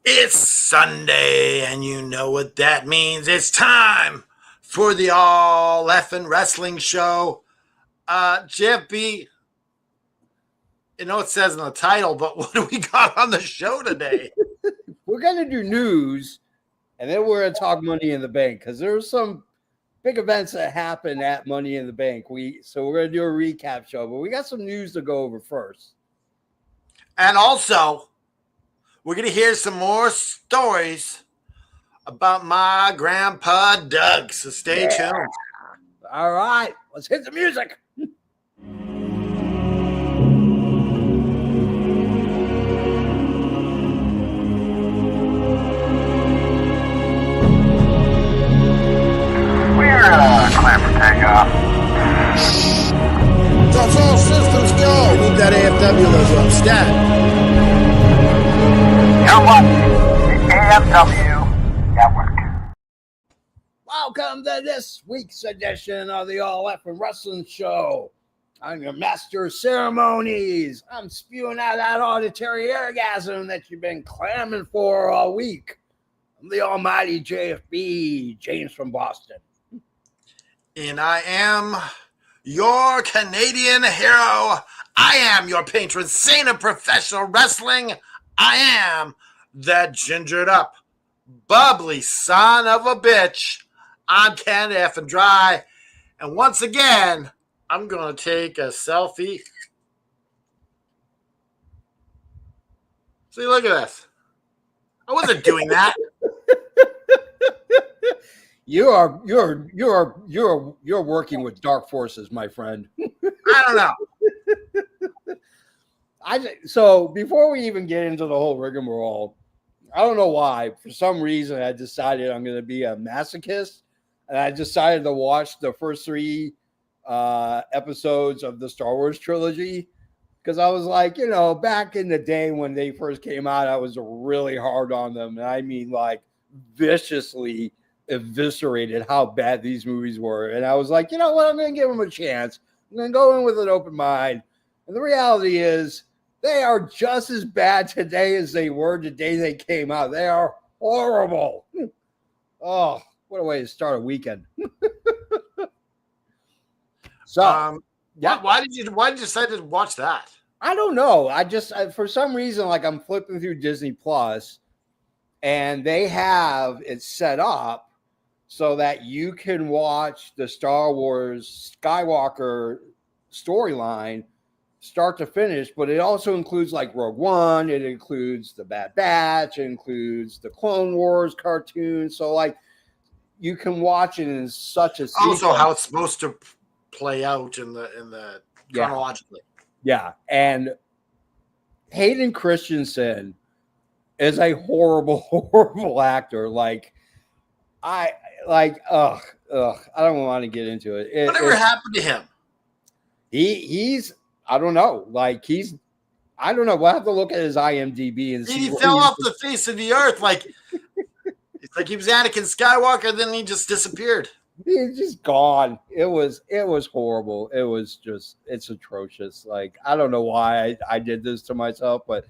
It's Sunday, and you know what that means. It's time for the All Effin' Wrestling Show. JFB, you know it says in the title, but what do we got on the show today? We're going to do news, and then we're going to talk Money in the Bank, because there's some big events that happen at Money in the Bank. So we're going to do a recap show, but we got some news to go over first. And also, we're going to hear some more stories about my grandpa Doug, so stay tuned. All right, let's hit the music. We're clear for takeoff. That's all systems go. Move that AFW logo up. Stat. You're watching the AFW Network. Welcome to this week's edition of the All Effin' Wrestling Show. I'm your master of ceremonies. I'm spewing out that auditory orgasm that you've been clamoring for all week. I'm the almighty JFB, James from Boston. And I am your Canadian hero. I am your patron saint of professional wrestling. I am that gingered up, bubbly son of a bitch. I'm Canada F and Dry. And once again, I'm going to take a selfie. See, look at this. I wasn't doing that. You're working with dark forces, my friend. I don't know. So before we even get into the whole rigmarole, I don't know why. For some reason, I decided I'm going to be a masochist, and I decided to watch the first three episodes of the Star Wars trilogy, because I was like, back in the day when they first came out, I was really hard on them, and I mean like viciously eviscerated how bad these movies were. And I was like, you know what? I'm going to give them a chance. I'm going to go in with an open mind. And the reality is they are just as bad today as they were the day they came out. They are horrible. Oh, what a way to start a weekend. So, yeah. Why did you decide to watch that? I don't know. For some reason, like I'm flipping through Disney Plus, and they have it set up so that you can watch the Star Wars Skywalker storyline start to finish, but it also includes like Rogue One, it includes the Bad Batch, it includes the Clone Wars cartoon. So like you can watch it in such a sequence. Also how it's supposed to play out in the chronologically. Yeah. And Hayden Christensen is a horrible, horrible actor. I don't want to get into it. Whatever happened to him? He's I don't know. I don't know. We'll have to look at his IMDb and see. He fell off the face of the earth. It's like he was Anakin Skywalker, then he just disappeared. He's just gone. It was horrible. It's atrocious. Like, I don't know why I did this to myself, but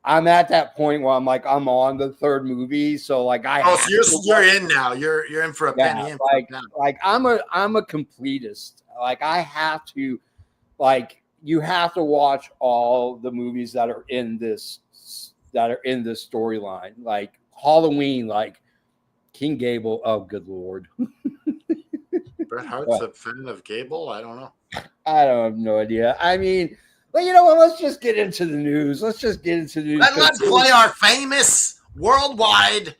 I'm at that point where I'm like, I'm on the third movie. So like so you're in now. You're in for a penny. I'm a completist. Like I have to, you have to watch all the movies that are in this storyline. Like Halloween, like King Gable. Oh, good Lord. Bret Hart's a fan of Gable? I don't know. I have no idea. I mean, well, you know what? Let's just get into the news. Let's play our famous worldwide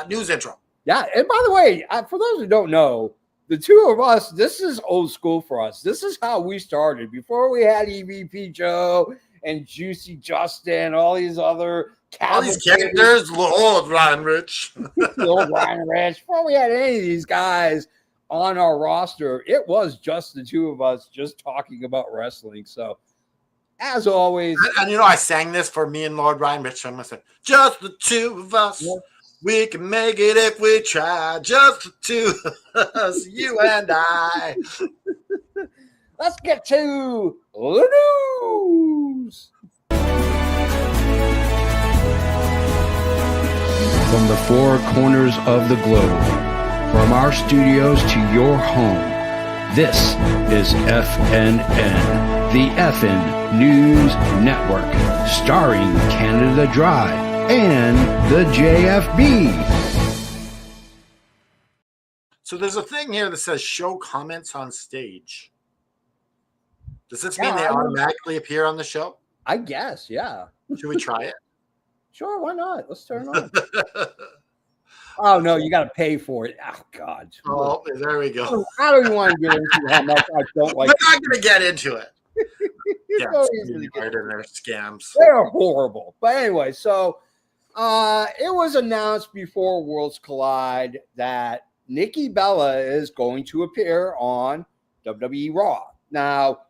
news intro. Yeah. And by the way, for those who don't know, the two of us, this is old school for us. This is how we started. Before we had EVP Joe and Juicy Justin, all these other characters, Lord Ryan Rich. Before we had any of these guys on our roster, it was just the two of us just talking about wrestling. So, as always, and I sang this for me and Lord Ryan Rich. I'm gonna say, just the two of us. Yeah. We can make it if we try. Just the two of us, you and I. Let's get to the news. from the four corners of the globe, from our studios to your home. This is FNN, the FN News Network, starring Canada Dry and the JFB. So there's a thing here that says show comments on stage. Does this mean they automatically appear on the show? I guess, yeah. Should we try it? Sure, why not? Let's turn it on. Oh, no, you got to pay for it. Oh, God. Oh, there we go. I don't even want to get into how much I don't like. We're not going to get into it. It's Yeah, so easy to get in their scams. They're horrible. But anyway, so it was announced before Worlds Collide that Nikki Bella is going to appear on WWE Raw. Now,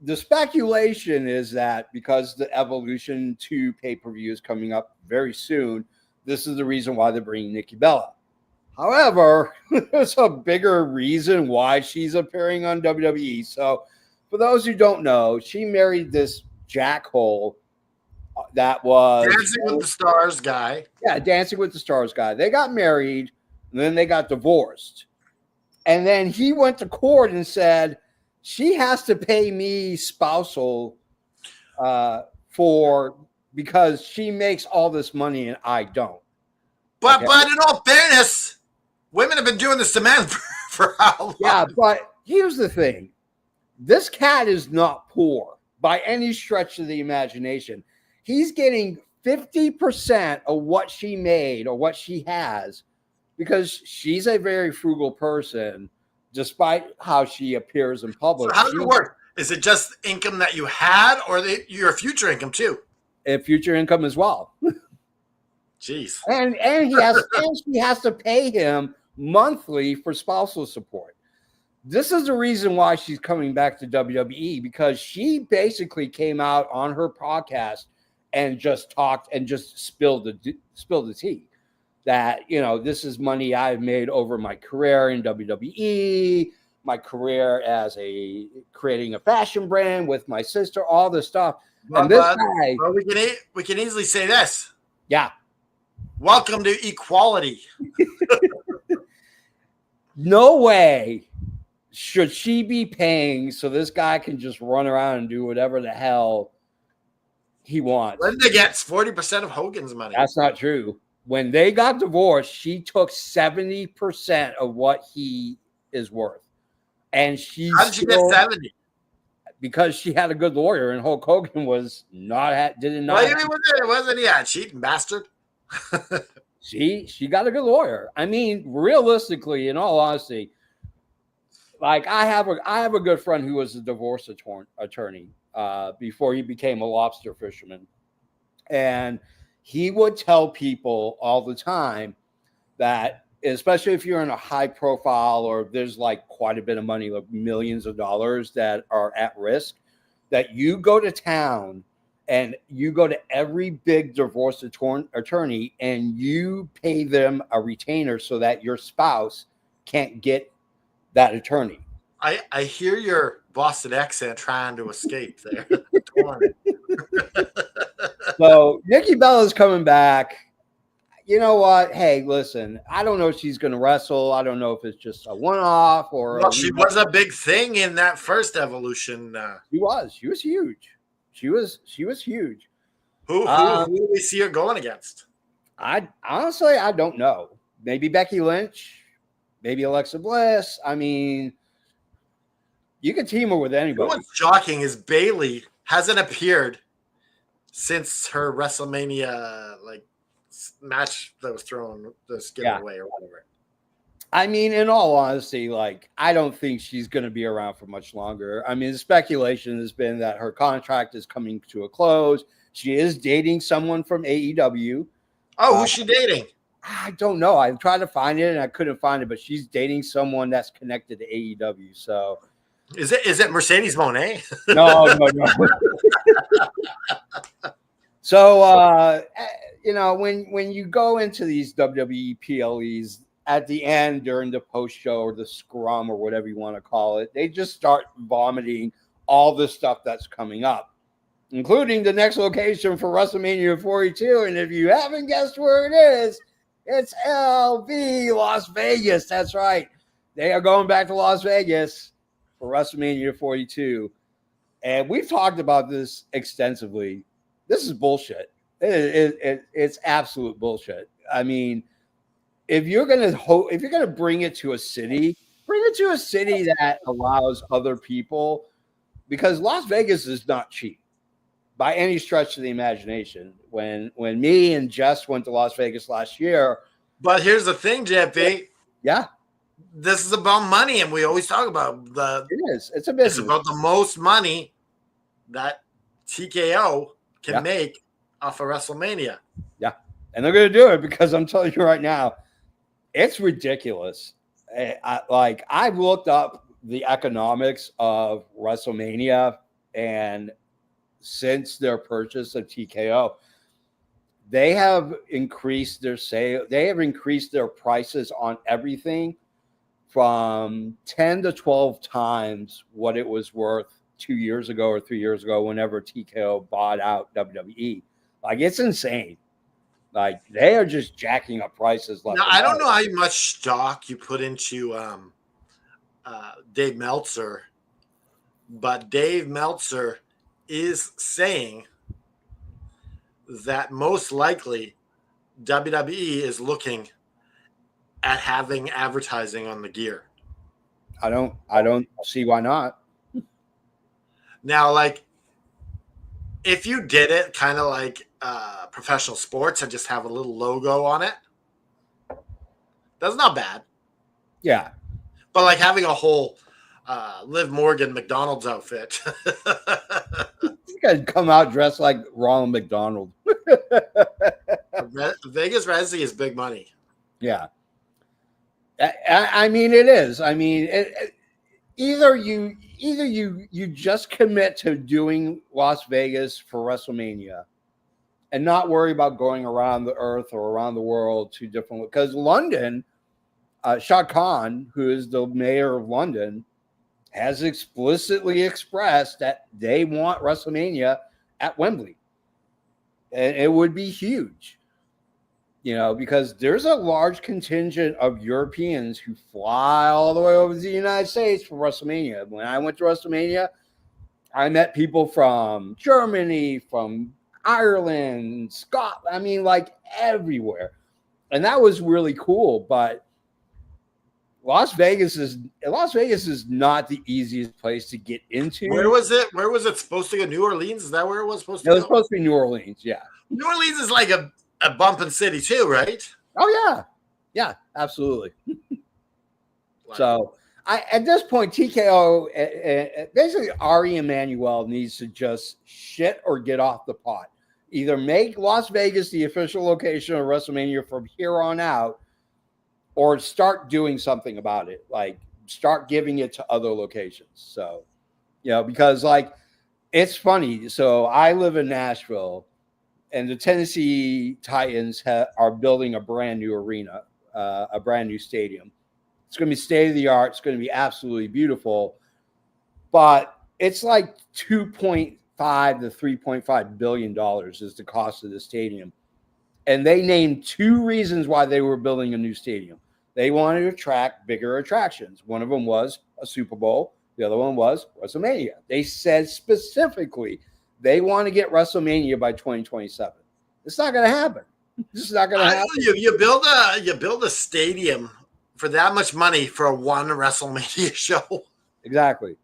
the speculation is that because the Evolution 2 pay-per-view is coming up very soon, this is the reason why they're bringing Nikki Bella. However, there's a bigger reason why she's appearing on WWE. So, for those who don't know, she married this jackhole that was Dancing with the Stars guy. Yeah, Dancing with the Stars guy. They got married, and then they got divorced. And then he went to court and said, she has to pay me spousal because she makes all this money and I don't. But in all fairness, women have been doing this to men for how long? Yeah, but here's the thing. This cat is not poor by any stretch of the imagination. He's getting 50% of what she made or what she has because she's a very frugal person, despite how she appears in public. So how does it work? Is it just income that you had or your future income too? And future income as well. Jeez. And she has to pay him monthly for spousal support. This is the reason why she's coming back to WWE, because she basically came out on her podcast and just talked and just spilled the tea that, you know, this is money I've made over my career in WWE, my career as creating a fashion brand with my sister, all this stuff. And this guy, well, we can easily say this. Yeah. Welcome to equality. No way should she be paying so this guy can just run around and do whatever the hell he wants. Linda gets 40% of Hogan's money. That's not true. When they got divorced, she took 70% of what he is worth. And how did she get 70? Because she had a good lawyer, and Hulk Hogan was did not. Wasn't he a cheating bastard? She got a good lawyer. I mean, realistically, in all honesty, like I have a good friend who was a divorce attorney before he became a lobster fisherman, and he would tell people all the time that, especially if you're in a high profile or there's like quite a bit of money, like millions of dollars that are at risk, that you go to town and you go to every big divorce attorney and you pay them a retainer so that your spouse can't get that attorney. I hear your Boston accent trying to escape there. So Nikki Bella's coming back. You know what? Hey, listen, I don't know if she's going to wrestle. I don't know if it's just a one-off or. Well, she was a big thing in that first Evolution. She was huge. She was huge. Who do we see her going against? I honestly don't know. Maybe Becky Lynch, maybe Alexa Bliss. I mean, you could team her with anybody. What's shocking is Bayley hasn't appeared since her WrestleMania match that was thrown away or whatever. I mean, in all honesty, I don't think she's going to be around for much longer. I mean, the speculation has been that her contract is coming to a close. She is dating someone from AEW. Oh, who's she dating? I don't know. I tried to find it and I couldn't find it, but she's dating someone that's connected to AEW. So, is it Mercedes Moné? No. So, when you go into these WWE PLEs at the end during the post show or the scrum or whatever you want to call it, they just start vomiting all the stuff that's coming up, including the next location for WrestleMania 42. And if you haven't guessed where it is, It's LV Las Vegas. That's right. They are going back to Las Vegas for WrestleMania 42. And we've talked about this extensively. This is bullshit. It's absolute bullshit. I mean, if you're gonna bring it to a city, bring it to a city that allows other people, because Las Vegas is not cheap by any stretch of the imagination. When me and Jess went to Las Vegas last year, But here's the thing, JP. yeah, This is about money, and we always talk about it is. It's a it's business. about the most money that TKO can make off of WrestleMania. Yeah, and they're going to do it because I'm telling you right now, it's ridiculous. I've looked up the economics of WrestleMania, and since their purchase of TKO, they have increased their sale. They have increased their prices on everything from 10 to 12 times what it was worth 2 years ago or 3 years ago, whenever TKO bought out WWE. Like, it's insane. Like, they are just jacking up prices. Now, I don't know how much stock you put into Dave Meltzer, but Dave Meltzer is saying that most likely WWE is looking at having advertising on the gear. I don't see why not. Now, like, if you did it kind of like professional sports and just have a little logo on it, that's not bad. Yeah. But like having a whole Liv Morgan McDonald's outfit. You could come out dressed like Ronald McDonald. Vegas residency is big money. Yeah. I mean, it is. I mean, either you just commit to doing Las Vegas for WrestleMania and not worry about going around the earth or around the world to different, because London, Shah Khan, who is the mayor of London, has explicitly expressed that they want WrestleMania at Wembley. And it would be huge, you know, because there's a large contingent of Europeans who fly all the way over to the United States for WrestleMania. When I went to WrestleMania, I met people from Germany, from Ireland, Scotland, I mean, like everywhere. And that was really cool. But Las Vegas is not the easiest place to get into. Where was it? Where was it supposed to go? New Orleans? Is that where it was supposed to It go? was supposed to be New Orleans, yeah. New Orleans is like a bumping city too, right? Oh yeah. Yeah, absolutely. So at this point, TKO, basically Ari Emanuel needs to just shit or get off the pot. Either make Las Vegas the official location of WrestleMania from here on out, or start doing something about it. Like, start giving it to other locations. So, you know, because like, it's funny. So I live in Nashville, and the Tennessee Titans are building a brand new arena, a brand new stadium. It's going to be state of the art. It's going to be absolutely beautiful, but it's like $2.5 to $3.5 billion is the cost of the stadium. And they named two reasons why they were building a new stadium. They wanted to attract bigger attractions. One of them was a Super Bowl. The other one was WrestleMania. They said specifically they want to get WrestleMania by 2027. It's not going to happen. This is not going to happen. You build a stadium for that much money for a one WrestleMania show. Exactly.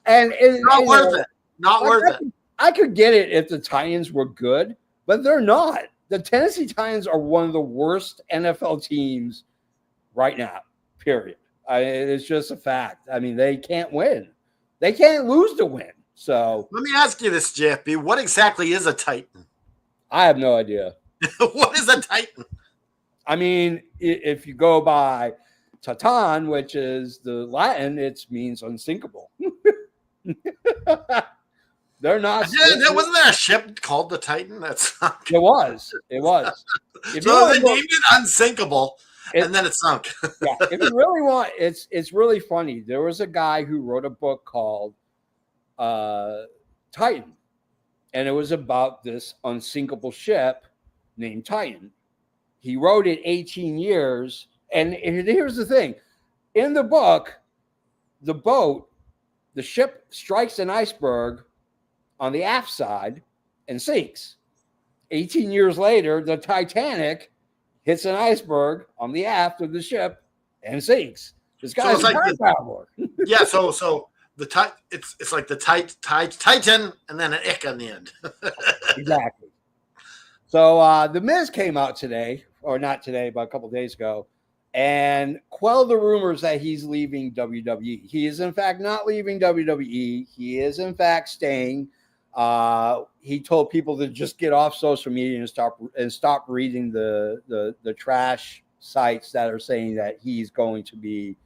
And it's not worth it. Not worth it. I could get it if the Titans were good, but they're not. The Tennessee Titans are one of the worst NFL teams right now, period. It's just a fact. I mean, they can't win. They can't lose to win. So let me ask you this, JFB. What exactly is a Titan? I have no idea. What is a Titan? I mean, if you go by Titan, which is the Latin, it means unsinkable. They're not. Wasn't there a ship called the Titan? That's it was. So they named it unsinkable, and then it sunk. Yeah, if you really want, it's really funny. There was a guy who wrote a book called Titan, and it was about this unsinkable ship named Titan. He wrote it 18 years. And here's the thing. In the book, the ship strikes an iceberg on the aft side and sinks. 18 years later, the Titanic hits an iceberg on the aft of the ship and sinks. This guy's a time traveler. Yeah, so the it's like the Titan and then an ick on the end. Exactly. So the Miz came out today, or not today, but a couple of days ago, and quell the rumors that he's leaving WWE. He is in fact not leaving WWE. He is in fact staying. He told people to just get off social media and stop reading the trash sites that are saying that he's going to be.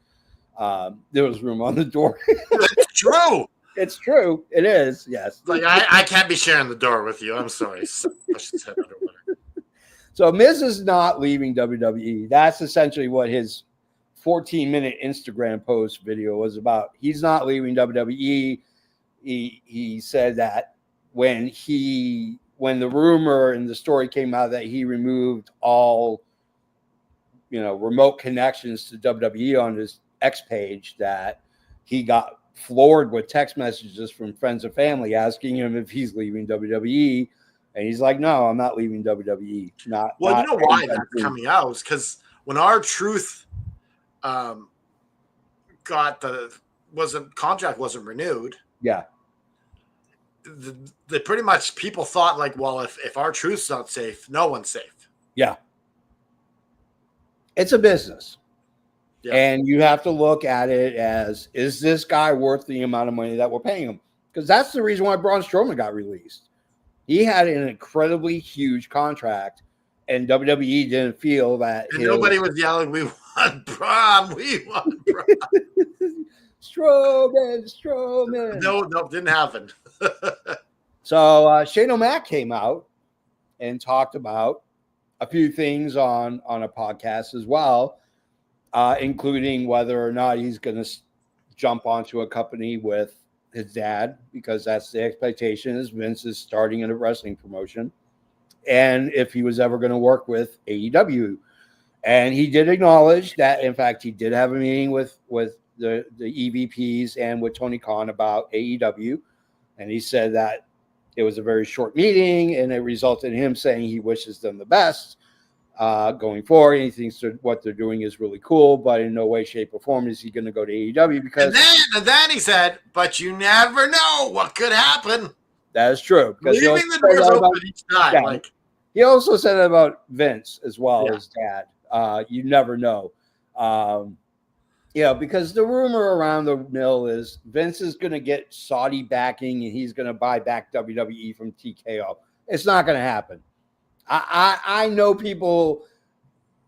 There was room on the door. It's true. It's true. It is. Yes. Like I can't be sharing the door with you. I'm sorry. So Miz is not leaving WWE. That's essentially what his 14-minute Instagram post video was about. He's not leaving WWE. He said that when the rumor and the story came out that he removed all remote connections to WWE on his X page, that he got floored with text messages from friends and family asking him if he's leaving WWE. And he's like, no, I'm not leaving WWE. You know why that's coming out? Because when R-Truth contract wasn't renewed. Yeah. The pretty much people thought like, well, if R-Truth's not safe, no one's safe. Yeah. It's a business. Yeah. And you have to look at it as, is this guy worth the amount of money that we're paying him? Because that's the reason why Braun Strowman got released. He had an incredibly huge contract, and WWE didn't feel that. And nobody was yelling, "We want Braun! We want Braun!" Strowman. No, didn't happen. So Shane O'Mac came out and talked about a few things on a podcast as well, including whether or not he's going to jump onto a company with his dad, because that's the expectation, is Vince is starting in a wrestling promotion, and if he was ever going to work with AEW. And he did acknowledge that, in fact, he did have a meeting with the EVPs and with Tony Khan about AEW, and he said that it was a very short meeting, and it resulted in him saying he wishes them the best going forward. And he thinks that what they're doing is really cool, but in no way, shape, or form is he going to go to AEW, because. And then he said, "But you never know what could happen." That is true. Because leaving the doors open each time. Yeah. Like, he also said that about Vince as well, his dad. You never know. Because the rumor around the mill is Vince is going to get Saudi backing and he's going to buy back WWE from TKO. It's not going to happen. I know people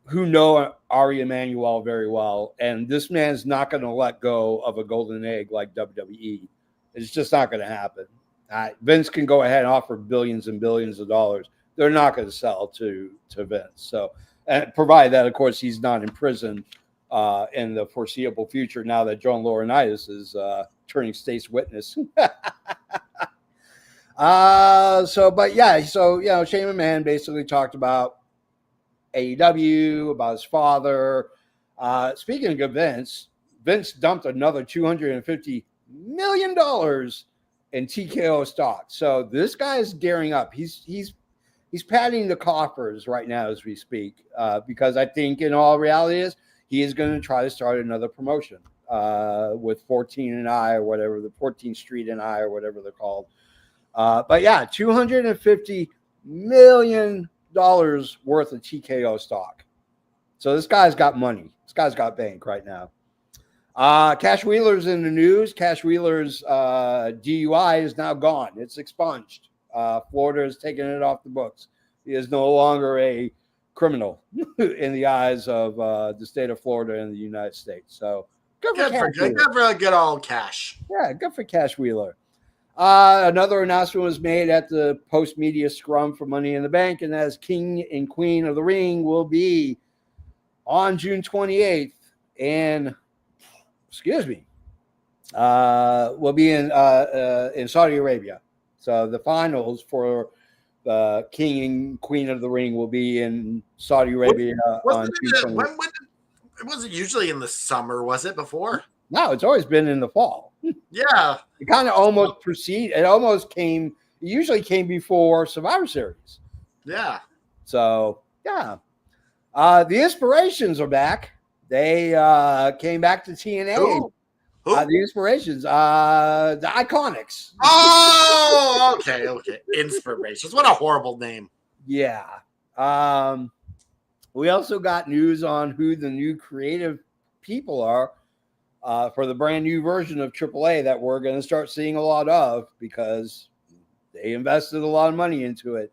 who know Ari Emanuel very well, and this man's not going to let go of a golden egg like WWE. It's just not going to happen. Vince can go ahead and offer billions and billions of dollars. They're not going to sell to Vince. So, and provided that, of course, he's not in prison in the foreseeable future now that John Laurinaitis is turning state's witness. Shane McMahon basically talked about AEW, about his father. Speaking of Vince dumped another $250 million in TKO stock. So this guy is gearing up. He's padding the coffers right now as we speak, because I think in all reality he is going to try to start another promotion with 14 and I, or whatever, the 14th Street and I, or whatever they're called. $250 million worth of TKO stock. So this guy's got money. This guy's got bank right now. Cash Wheeler's in the news. Cash Wheeler's DUI is now gone. It's expunged. Florida has taken it off the books. He is no longer a criminal in the eyes of the state of Florida and the United States. So good for good old Cash. Yeah, good for Cash Wheeler. Another announcement was made at the post-media scrum for Money in the Bank, and as King and Queen of the Ring will be on June 28th will be in Saudi Arabia. So the finals for King and Queen of the Ring will be in Saudi Arabia on It wasn't usually in the summer, was it before? No, it's always been in the fall. Yeah. It kind of almost it almost came, it usually came before Survivor Series. Yeah. So, yeah. The Inspirations are back. They came back to TNA. Who? The Inspirations, the Iconics. Oh, okay. Inspirations. What a horrible name. Yeah. We also got news on who the new creative people are for the brand new version of AAA that we're going to start seeing a lot of because they invested a lot of money into it.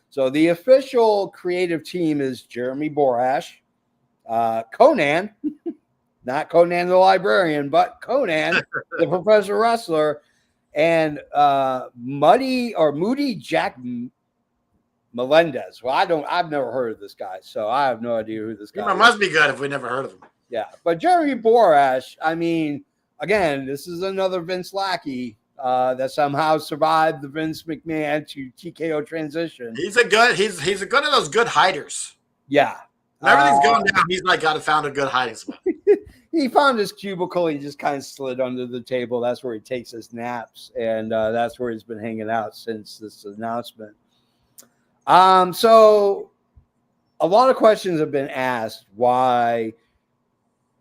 So the official creative team is Jeremy Borash, Conan, not Conan the Librarian, but Conan, the professional wrestler, and Moody Jack Melendez. Well, I've never heard of this guy, so I have no idea who this guy is. It must be good if we never heard of him. Yeah, but Jeremy Borash, I mean, again, this is another Vince lackey that somehow survived the Vince McMahon to TKO transition. He's a good of those good hiders. Yeah. When everything's going down, he's like found a good hiding spot. He found his cubicle. He just kind of slid under the table. That's where he takes his naps, and that's where he's been hanging out since this announcement. So a lot of questions have been asked why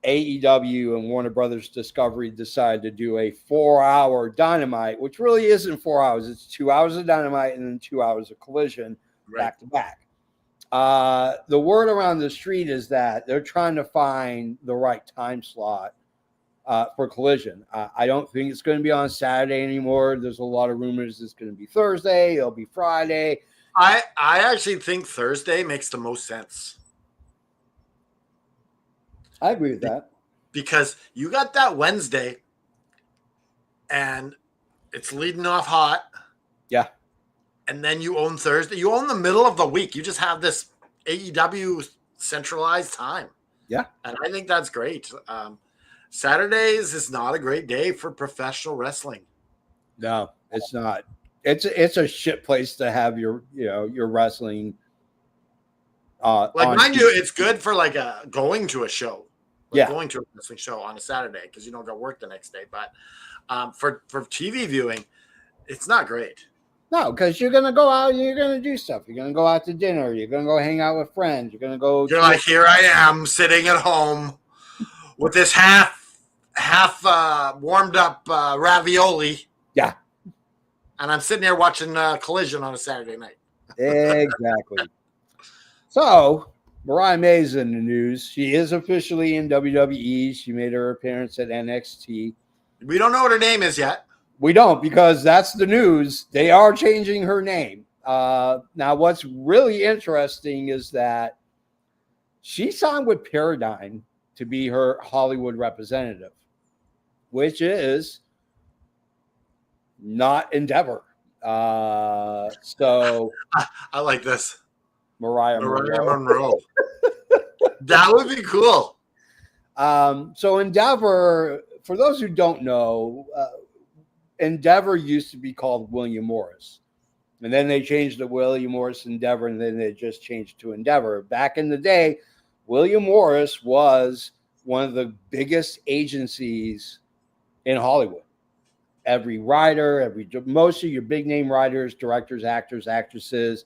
AEW and Warner Brothers Discovery decided to do a 4-hour Dynamite, which really isn't 4 hours. It's 2 hours of Dynamite and then 2 hours of Collision back to back. The word around the street is that they're trying to find the right time slot for Collision. I don't think it's going to be on Saturday anymore. There's a lot of rumors it's going to be Thursday. It'll be Friday. I actually think Thursday makes the most sense. I agree with that. Because you got that Wednesday and it's leading off hot. Yeah. And then you own Thursday. You own the middle of the week. You just have this AEW centralized time. Yeah. And I think that's great. Saturdays is not a great day for professional wrestling. No, it's not. It's a shit place to have your wrestling. Mind you, it's good for going to a show. Going to a wrestling show on a Saturday because you don't go work the next day. But for TV viewing, it's not great. No, because you're going to go out and you're going to do stuff. You're going to go out to dinner. You're going to go hang out with friends. You're going to go. You're like, here I am sitting at home with this half warmed up ravioli. Yeah. And I'm sitting there watching Collision on a Saturday night. Exactly. So, Mariah May's in the news. She is officially in WWE. She made her appearance at NXT. We don't know what her name is yet. We don't, because that's the news. They are changing her name. Now, what's really interesting is that she signed with Paradigm to be her Hollywood representative, which is not Endeavor. So I like this. Mariah Monroe. That would be cool. So Endeavor, for those who don't know, Endeavor used to be called William Morris. And then they changed to William Morris Endeavor, and then they just changed to Endeavor. Back in the day, William Morris was one of the biggest agencies in Hollywood. Every writer, most of your big name writers, directors, actors, actresses,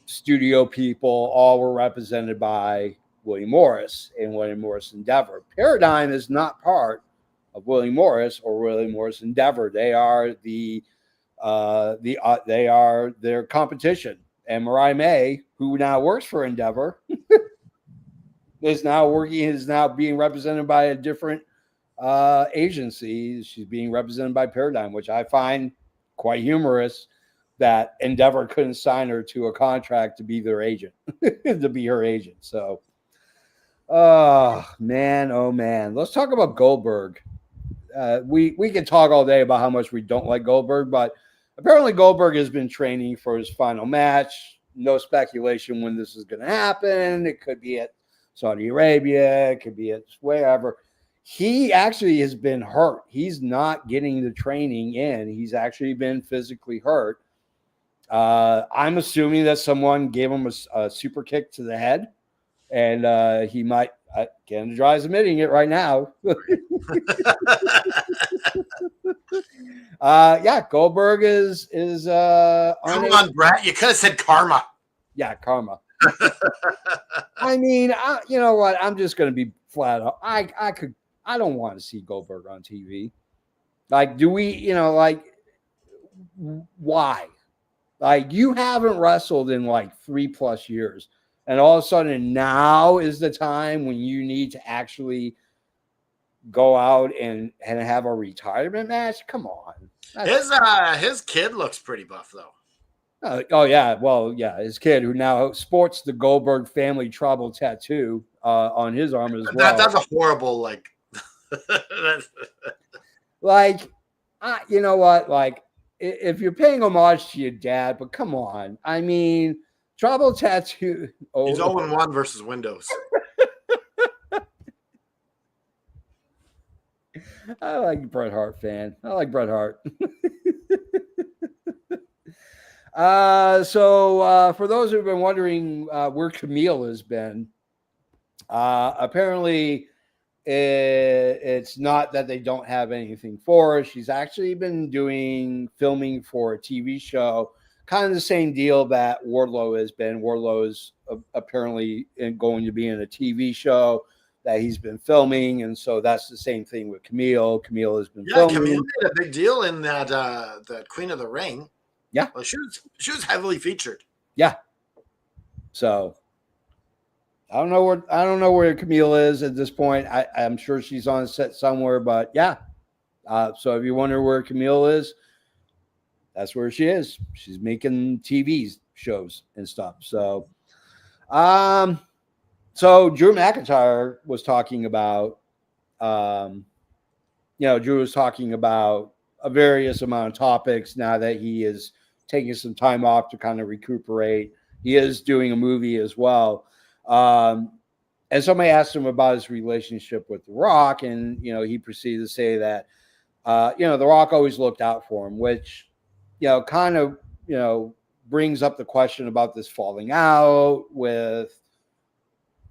studio people, all were represented by William Morris and William Morris Endeavor. Paradigm is not part of William Morris or William Morris Endeavor. They are they are their competition. And Mariah May, who now works for Endeavor, is now being represented by a different agency. She's being represented by Paradigm, which I find quite humorous that Endeavor couldn't sign her to a contract to be their agent, to be her agent. So, oh man. Let's talk about Goldberg. We can talk all day about how much we don't like Goldberg, but apparently Goldberg has been training for his final match. No speculation when this is going to happen. It could be at Saudi Arabia. It could be at wherever. He actually has been hurt. He's not getting the training in. He's actually been physically hurt. I'm assuming that someone gave him a super kick to the head, and he might. Canada Dry is admitting it right now. Yeah, Goldberg is Come on, Brett. You could have said karma. Yeah, karma. I mean, you know what? I'm just going to be flat out. I don't want to see Goldberg on TV. Like, do we? You know, like, why? Like, you haven't wrestled in like 3+ years, and all of a sudden now is the time when you need to actually go out and have a retirement match. Come on. His kid looks pretty buff though. Oh yeah, well yeah, his kid who now sports the Goldberg family tribal tattoo on his arm as well. That's a horrible like. Like, you know what? Like, if you're paying homage to your dad, but come on, I mean, tribal tattoo. He's 0-1 versus Windows. I like Bret Hart fan. I like Bret Hart. So for those who've been wondering where Camille has been, apparently it's not that they don't have anything for her. She's actually been filming for a TV show, kind of the same deal that Wardlow has been. Wardlow is apparently going to be in a TV show that he's been filming, and so that's the same thing with Camille. Camille has been filming. Camille made a big deal in that Queen of the Ring. Yeah, well, she was heavily featured. Yeah, so I don't know where Camille is at this point. I'm sure she's on set somewhere, but yeah. So if you wonder where Camille is, that's where she is. She's making TV shows and stuff. So, so Drew McIntyre was talking about, Drew was talking about a various amount of topics now that he is taking some time off to kind of recuperate. He is doing a movie as well. And somebody asked him about his relationship with The Rock, and, he proceeded to say that, The Rock always looked out for him, which, kind of, brings up the question about this falling out with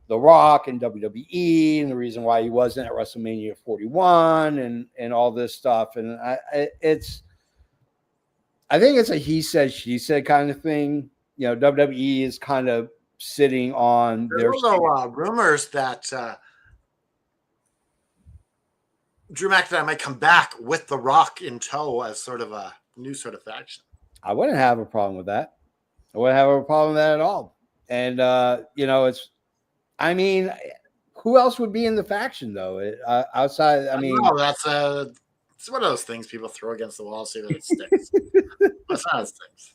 The Rock and WWE, and the reason why he wasn't at WrestleMania 41 and all this stuff. And I think it's a he said, she said kind of thing. WWE is kind of sitting on their rumors that Drew McIntyre might come back with The Rock in tow as sort of a new sort of faction. I wouldn't have a problem with that. I wouldn't have a problem with that at all. And who else would be in the faction though? Outside, that's it's one of those things people throw against the wall, see that it sticks. That's how it sticks.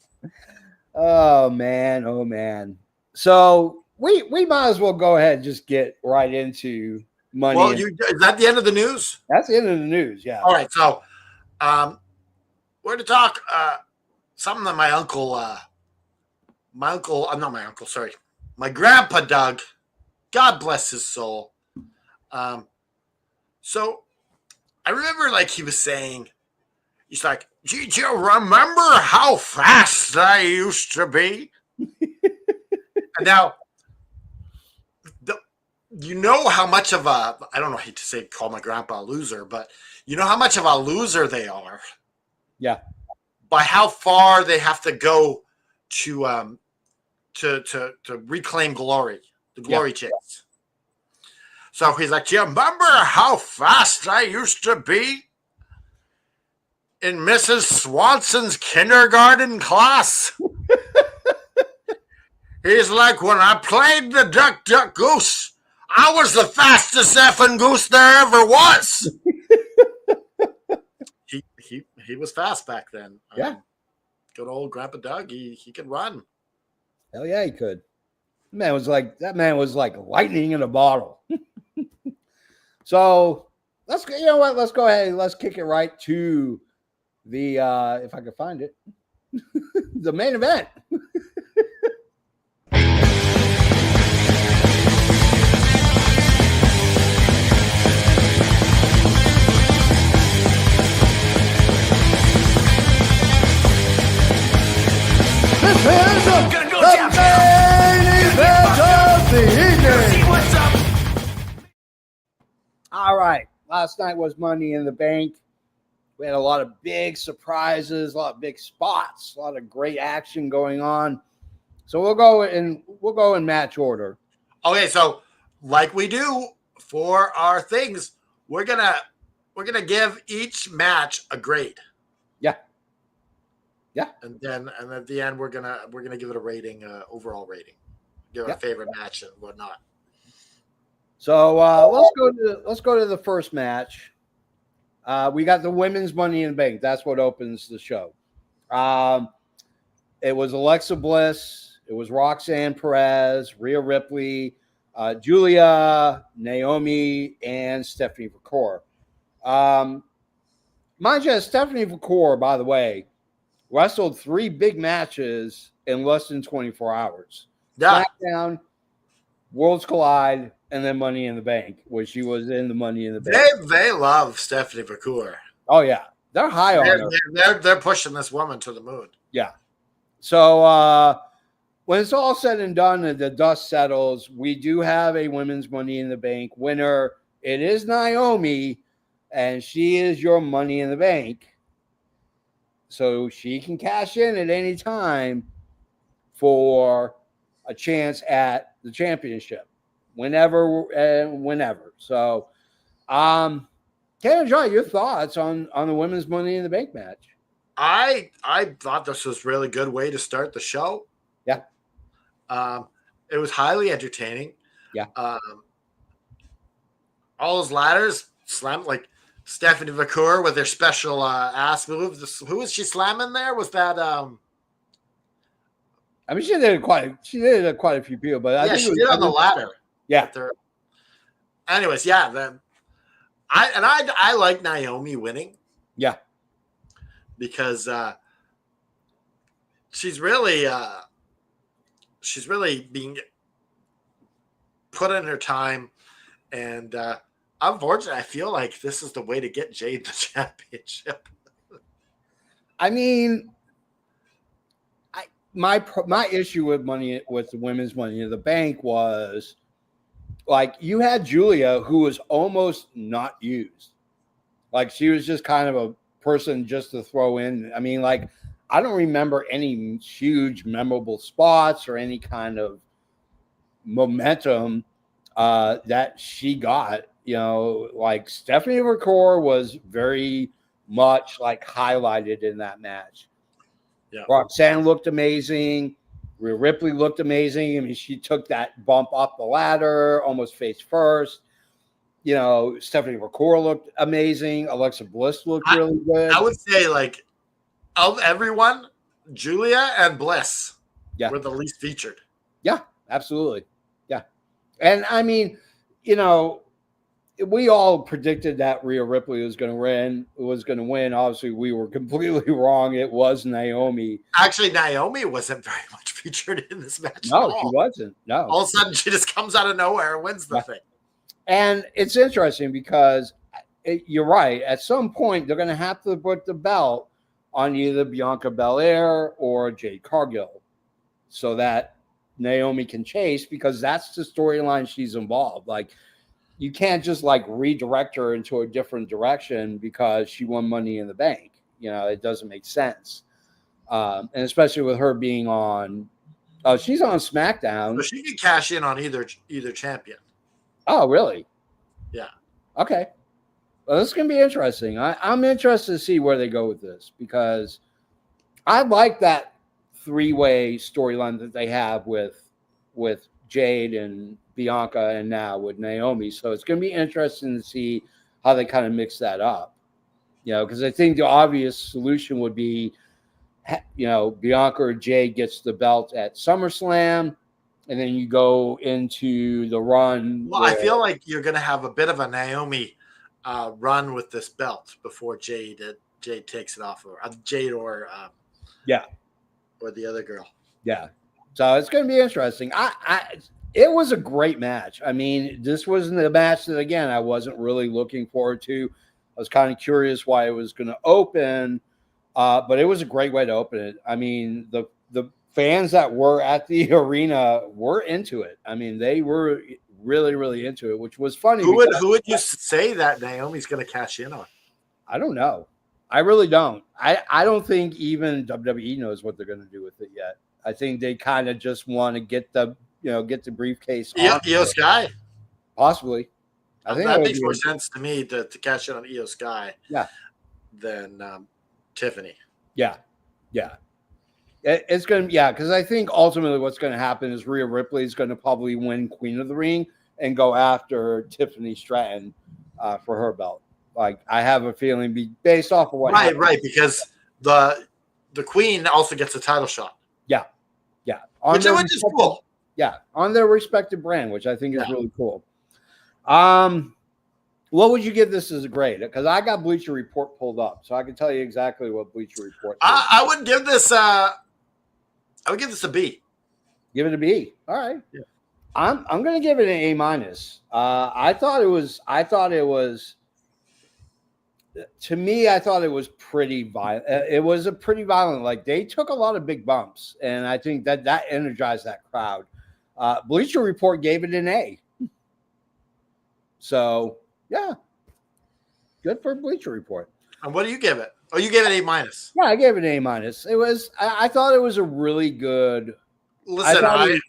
Oh man. So we might as well go ahead and just get right into money. Well, is that the end of the news? That's the end of the news, yeah. All right, so we're to talk something that my grandpa Doug, God bless his soul. So I remember he was saying, he's like, "Did you remember how fast I used to be?" And now, how much of a, I don't know, I hate to call my grandpa a loser, but you know how much of a loser they are. Yeah. By how far they have to go to reclaim glory, the glory chase. So he's like, "Do you remember how fast I used to be in Mrs. Swanson's kindergarten class?" He's like, "When I played the Duck, Duck, Goose, I was the fastest effing goose there ever was." He was fast back then. Yeah. Good old Grandpa Doug. He could run. Hell yeah, he could. That man was like lightning in a bottle. So let's go. You know what? Let's go ahead and let's kick it right to the if I can find it, the main event. last night was Money in the Bank. We had a lot of big surprises, a lot of big spots, a lot of great action going on. So we'll go in match order. Okay, so like we do for our things, we're gonna give each match a grade. Yeah. Yeah. And then at the end we're gonna give it a rating, overall rating. Give our favorite match and whatnot. So let's go to the first match. We got the women's Money in the Bank. That's what opens the show. It was Alexa Bliss. It was Roxanne Perez, Rhea Ripley, Julia, Naomi, and Stephanie Vacour. Mind you, Stephanie Vacour, by the way, wrestled 3 big matches in less than 24 hours. Yeah. SmackDown, Worlds Collide, and then Money in the Bank, where she was in the Money in the Bank. They love Stephanie Vacour. Oh, yeah. They're high on her. They're pushing this woman to the moon. Yeah. So when it's all said and done and the dust settles, we do have a women's Money in the Bank winner. It is Naomi, and she is your Money in the Bank. So she can cash in at any time for a chance at the championship, whenever. So, Ken and John, your thoughts on the women's Money in the Bank match? I thought this was a really good way to start the show. Yeah. It was highly entertaining. Yeah. All those ladders slammed, like Stephanie Vacour with her special ass move. Who was she slamming there? Was that I mean, she did quite a few people, but I think she did on the ladder. Yeah. Anyways, yeah. I like Naomi winning. Yeah. Because she's really being put in her time, and unfortunately, I feel like this is the way to get Jade the championship. I mean, my issue with the women's Money in the Bank was, like, you had Julia, who was almost not used. Like, she was just kind of a person just to throw in. I mean, like, I don't remember any huge memorable spots or any kind of momentum that she got. You know, like Stephanie Vacour was very much like highlighted in that match. Yeah. Roxanne looked amazing. Rhea Ripley looked amazing. I mean, she took that bump up the ladder, almost face first. You know, Stephanie Vacour looked amazing. Alexa Bliss looked really good. I would say, like, of everyone, Julia and Bliss were the least featured. Yeah, absolutely. Yeah. And I mean, you know, we all predicted that Rhea Ripley was going to win. Obviously, we were completely wrong. It was Naomi. Actually, Naomi wasn't very much featured in this match. No, she wasn't. No. All of a sudden, she just comes out of nowhere and wins the thing. And it's interesting because you're right. At some point, they're going to have to put the belt on either Bianca Belair or Jade Cargill so that Naomi can chase, because that's the storyline she's involved. Like, you can't just like redirect her into a different direction because she won Money in the Bank. You know, it doesn't make sense. And especially with her being on, she's on SmackDown. So she can cash in on either champion. Oh, really? Yeah. Okay. Well, this is going to be interesting. I'm interested to see where they go with this, because I like that 3-way storyline that they have with Jade and Bianca and now with Naomi. So it's going to be interesting to see how they kind of mix that up. You know, because I think the obvious solution would be, you know, Bianca or Jade gets the belt at SummerSlam, and then you go into the run. Well, I feel like you're going to have a bit of a Naomi run with this belt before Jade takes it off, or Jade or or the other girl. Yeah. So it's going to be interesting. It was a great match. I mean, this wasn't a match that, again, I wasn't really looking forward to. I was kind of curious why it was going to open, but it was a great way to open it. I mean, the fans that were at the arena were into it. I mean, they were really, really into it, which was funny. Who would you say that Naomi's going to cash in on? I don't know. I really don't. I don't think even WWE knows what they're going to do with it yet. I think they kind of just want to get the briefcase on Io Sky. Possibly. I think that makes more sense to me to cash in on Io Sky. Yeah. Than Tiffany. Yeah. It's going to, because I think ultimately what's going to happen is Rhea Ripley is going to probably win Queen of the Ring and go after Tiffany Stratton for her belt. Like, I have a feeling based off of what happened. Right, because the Queen also gets a title shot. Yeah. Which is cool. Yeah, on their respective brand, which I think is really cool. What would you give this as a grade? Because I got Bleacher Report pulled up, so I can tell you exactly what Bleacher Report. I would give this. I would give this a B. Give it a B. All right. Yeah. I'm going to give it an A minus. I thought it was. To me, I thought it was pretty violent. It was a pretty violent. Like, they took a lot of big bumps, and I think that energized that crowd. Bleacher Report gave it an A. So, yeah, good for Bleacher Report. And what do you give it? Oh, you gave it A minus. Yeah, I gave it an A minus. It was. I thought it was a really good. Listen,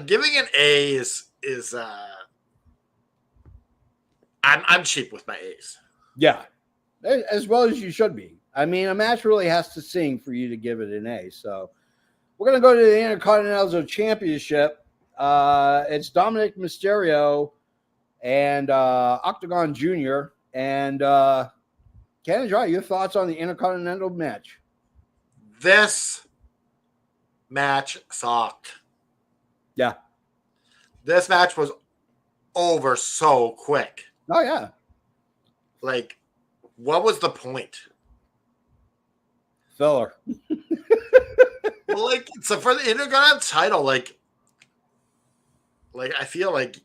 giving an A is I'm cheap with my A's. Yeah, as well as you should be. I mean, a match really has to sing for you to give it an A. So we're going to go to the Intercontinental Championship. It's Dominic Mysterio and Octagon Jr. And Ken, your thoughts on the Intercontinental match? This match sucked. Yeah. This match was over so quick. Oh, yeah. Like, what was the point? Filler. Well, like, so for the Intercontinental title, like I feel like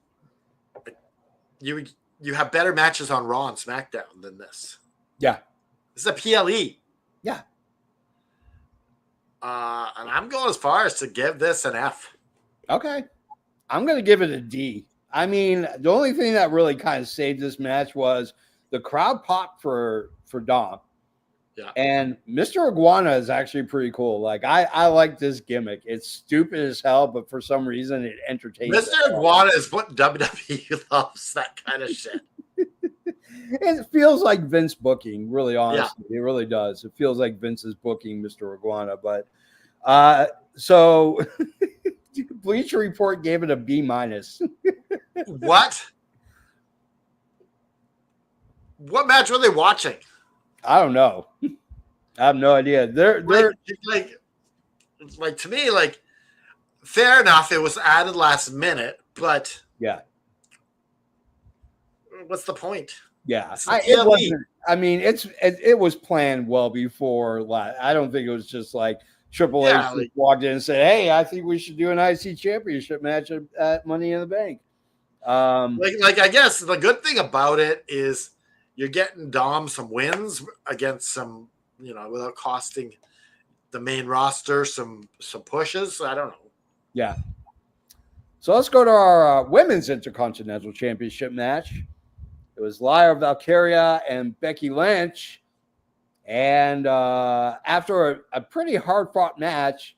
you have better matches on Raw and SmackDown than this. Yeah. This is a PLE. Yeah. And I'm going as far as to give this an F. Okay. I'm going to give it a D. I mean, the only thing that really kind of saved this match was the crowd popped for Dom. Yeah. And Mr. Iguana is actually pretty cool. Like, I like this gimmick. It's stupid as hell, but for some reason it entertains. Mr. Iguana is what WWE loves, that kind of shit. It feels like Vince booking, really, honestly. Yeah. It really does. It feels like Vince is booking Mr. Iguana. But so Bleacher Report gave it a B minus. What? What match were they watching? I don't know. I have no idea. They're like to me, like, fair enough. It was added last minute, but yeah, what's the point? Yeah, it wasn't. I mean, it was planned well before. I don't think it was just like Triple H walked in and said, "Hey, I think we should do an IC Championship match at Money in the Bank." Like I guess the good thing about it is you're getting Dom some wins against some, without costing the main roster some pushes. I don't know. Yeah. So let's go to our Women's Intercontinental Championship match. It was Lyra Valkyria and Becky Lynch. And after a pretty hard-fought match,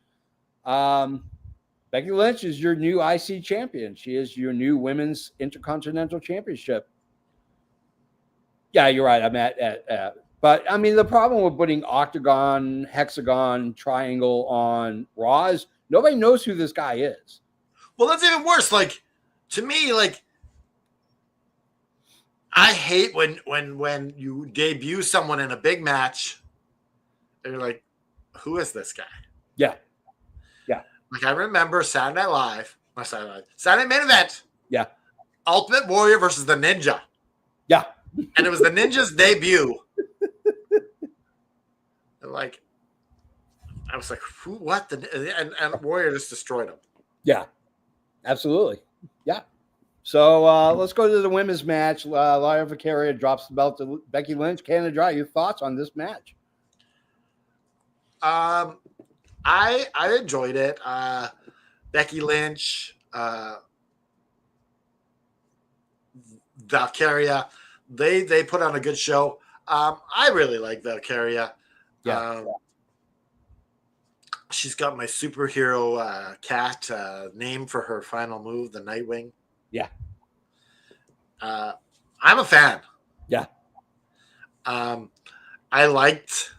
Becky Lynch is your new IC champion. She is your new Women's Intercontinental Championship. Yeah, you're right. I'm at but, I mean, the problem with putting octagon, hexagon, triangle on Raw is nobody knows who this guy is. Well, that's even worse. Like, to me, like, I hate when you debut someone in a big match and you're like, who is this guy? Yeah. Yeah. Like, I remember Saturday Saturday Main Event. Yeah. Ultimate Warrior versus the Ninja. Yeah. And it was the Ninja's debut. And like, I was like, who, what? And Warrior just destroyed him. Yeah. Absolutely. Yeah. So let's go to the women's match. Lyra Valkyria drops the belt to Becky Lynch. Canada, your thoughts on this match? I enjoyed it. Becky Lynch Valkyria. They put on a good show. I really like Valkyria. Yeah. She's got my superhero cat name for her final move, the Nightwing. Yeah. I'm a fan. Yeah. I liked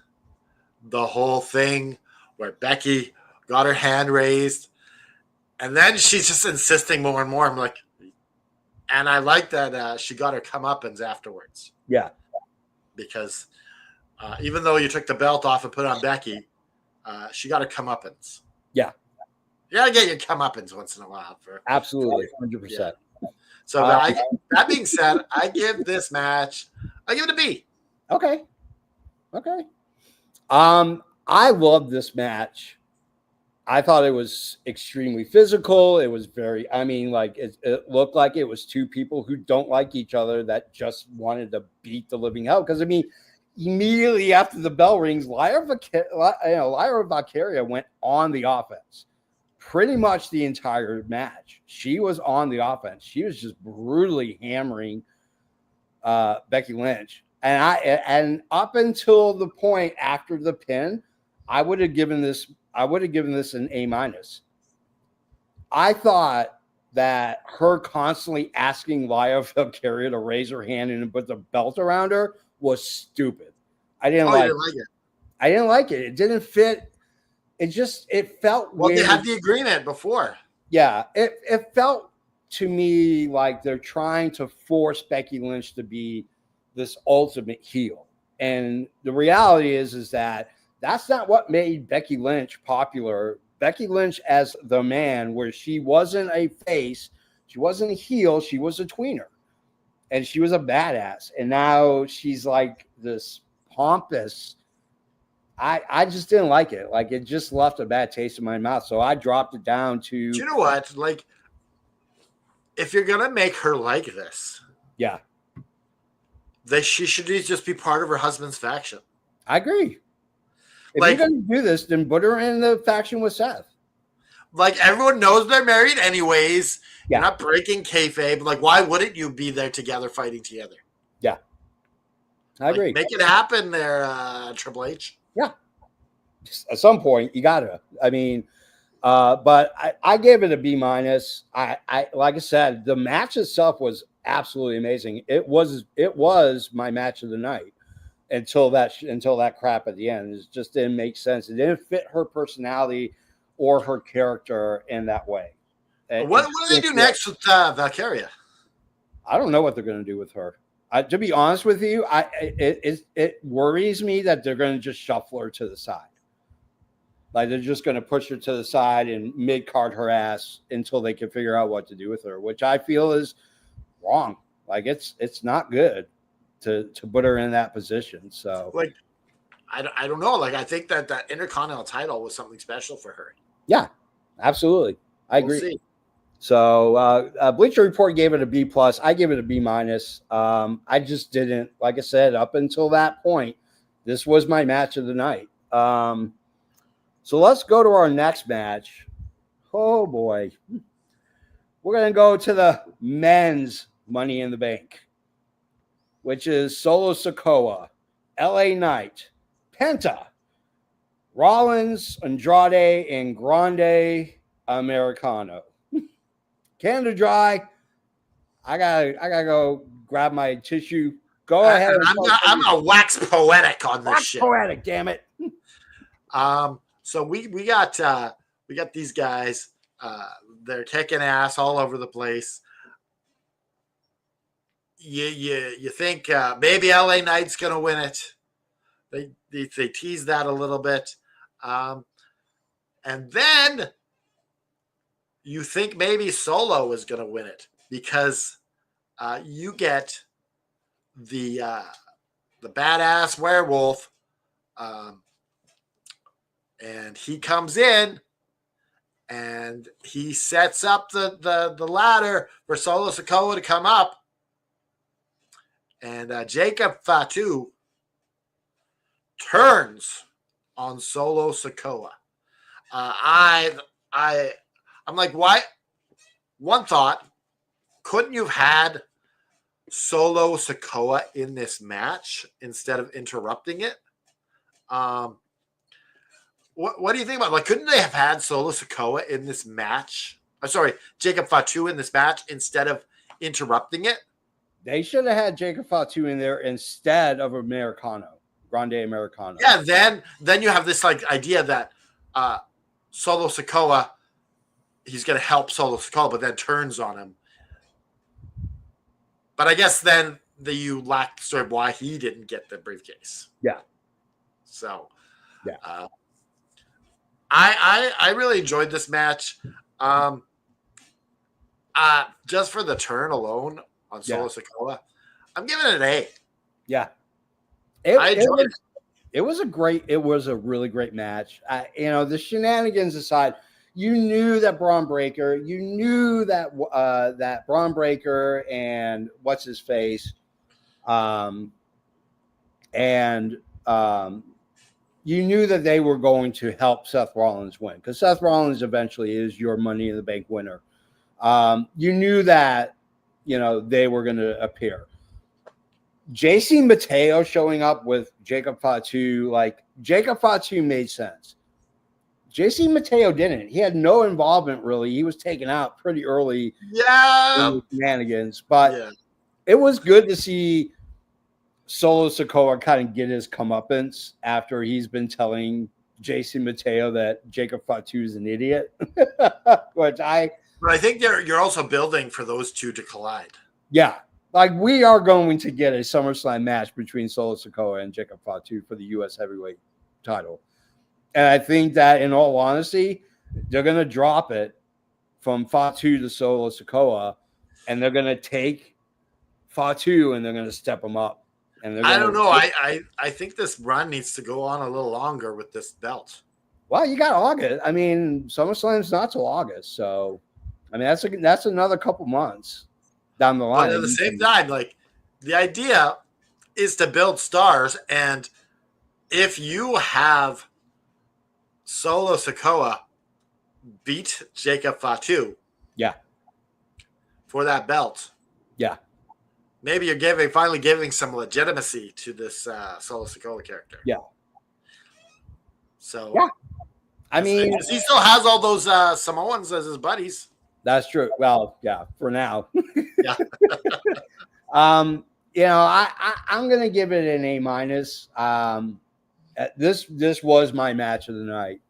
the whole thing where Becky got her hand raised, and then she's just insisting more and more. I'm like, and I like that she got her comeuppance afterwards. Yeah. Because even though you took the belt off and put it on Becky, she got her comeuppance. Yeah. You gotta get your comeuppance once in a while. Absolutely. 100%. Yeah. So that being said, I give this match, I give it a B. Okay. I love this match. I thought it was extremely physical. It was it looked like it was two people who don't like each other that just wanted to beat the living hell. Because, immediately after the bell rings, Lyra Valkyria went on the offense. Pretty much the entire match. She was on the offense. She was just brutally hammering Becky Lynch. And up until the point after the pin, I would have given this an A-. I thought that her constantly asking Lyra Valkyria to raise her hand and put the belt around her was stupid. I didn't like it. I didn't like it. It didn't fit. It felt weird. They had the agreement before. Yeah, it felt to me like they're trying to force Becky Lynch to be this ultimate heel. And the reality is that that's not what made Becky Lynch popular. Becky Lynch as the man, where she wasn't a face, she wasn't a heel, she was a tweener. And she was a badass. And now she's like this pompous. I just didn't like it. Like, it just left a bad taste in my mouth. So I dropped it down to. Do you know what? Like, if you're going to make her like this. Yeah. She should just be part of her husband's faction. I agree. If you're going to do this, then put her in the faction with Seth. Like, everyone knows they're married anyways. Yeah. You're not breaking kayfabe. Like, why wouldn't you be there together, fighting together? Yeah. I agree. Make it happen there, Triple H. Yeah. Just at some point, you got to. But I gave it a B-. I like I said, the match itself was absolutely amazing. It was my match of the night until that crap at the end. It just didn't make sense. It didn't fit her personality or her character in that way. What do they do next with Valkyria? I don't know what they're going to do with her. To be honest with you, it worries me that they're going to just shuffle her to the side. Like, they're just going to push her to the side and mid-card her ass until they can figure out what to do with her, which I feel is wrong. Like, it's not good to put her in that position. So, like, I don't know. Like, I think that Intercontinental title was something special for her. Yeah, absolutely. I agree. See. So Bleacher Report gave it a B+. I gave it a B-. I just didn't, like I said, up until that point, this was my match of the night. So let's go to our next match. Oh boy. We're going to go to the men's Money in the Bank, which is Solo Sikoa, LA Knight, Penta, Rollins, Andrade, and Grande Americano. Canada Dry. I gotta go grab my tissue. Go ahead. I'm a wax poetic on this shit. Poetic, damn it. So we got these guys. They're kicking ass all over the place. You think maybe LA Knight's gonna win it? They tease that a little bit, and then you think maybe Solo is going to win it because you get the badass werewolf, and he comes in and he sets up the ladder for Solo Sikoa to come up, and Jacob Fatu turns on Solo Sikoa. I'm like, why? One thought, couldn't you have had Solo Sikoa in this match instead of interrupting it. What do you think about, like, couldn't they have had Solo Sikoa in this match? I'm sorry, Jacob Fatu in this match instead of interrupting it? They should have had Jacob Fatu in there instead of Grande Americano. Yeah, then you have this like idea that Solo Sikoa, he's going to help Solo Sikoa, but then turns on him. But I guess then you lack the story of why he didn't get the briefcase. Yeah. So, yeah. I really enjoyed this match. Just for the turn alone on Solo Sikoa, I'm giving it an A. Yeah. I enjoyed it. It was a really great match. The shenanigans aside, you knew that Braun Breaker, that Braun Breaker and what's his face, you knew that they were going to help Seth Rollins win, because Seth Rollins eventually is your Money in the Bank winner. You knew that, they were going to appear. JC Mateo showing up with Jacob Fatu, like, Jacob Fatu made sense. JC Mateo didn't. He had no involvement, really. He was taken out pretty early. Yeah. In the shenanigans. But it was good to see Solo Sikoa kind of get his comeuppance after he's been telling JC Mateo that Jacob Fatu is an idiot. But I think you're also building for those two to collide. Yeah. Like, we are going to get a SummerSlam match between Solo Sikoa and Jacob Fatu for the U.S. heavyweight title. And I think that, in all honesty, they're going to drop it from Fatu to Solo Sikoa, and they're going to take Fatu and they're going to step him up. And I don't know. I think this run needs to go on a little longer with this belt. Well, you got August. I mean, SummerSlam's not till August. So, I mean, that's another couple months down the line. But at the same time, like, the idea is to build stars, and if you have Solo Sikoa beat Jacob Fatu, for that belt, maybe you're finally giving some legitimacy to this Solo Sikoa character. Yeah. So I mean, he still has all those Samoans as his buddies. That's true. Well, yeah, for now. Yeah. I'm going to give it an A-. This was my match of the night.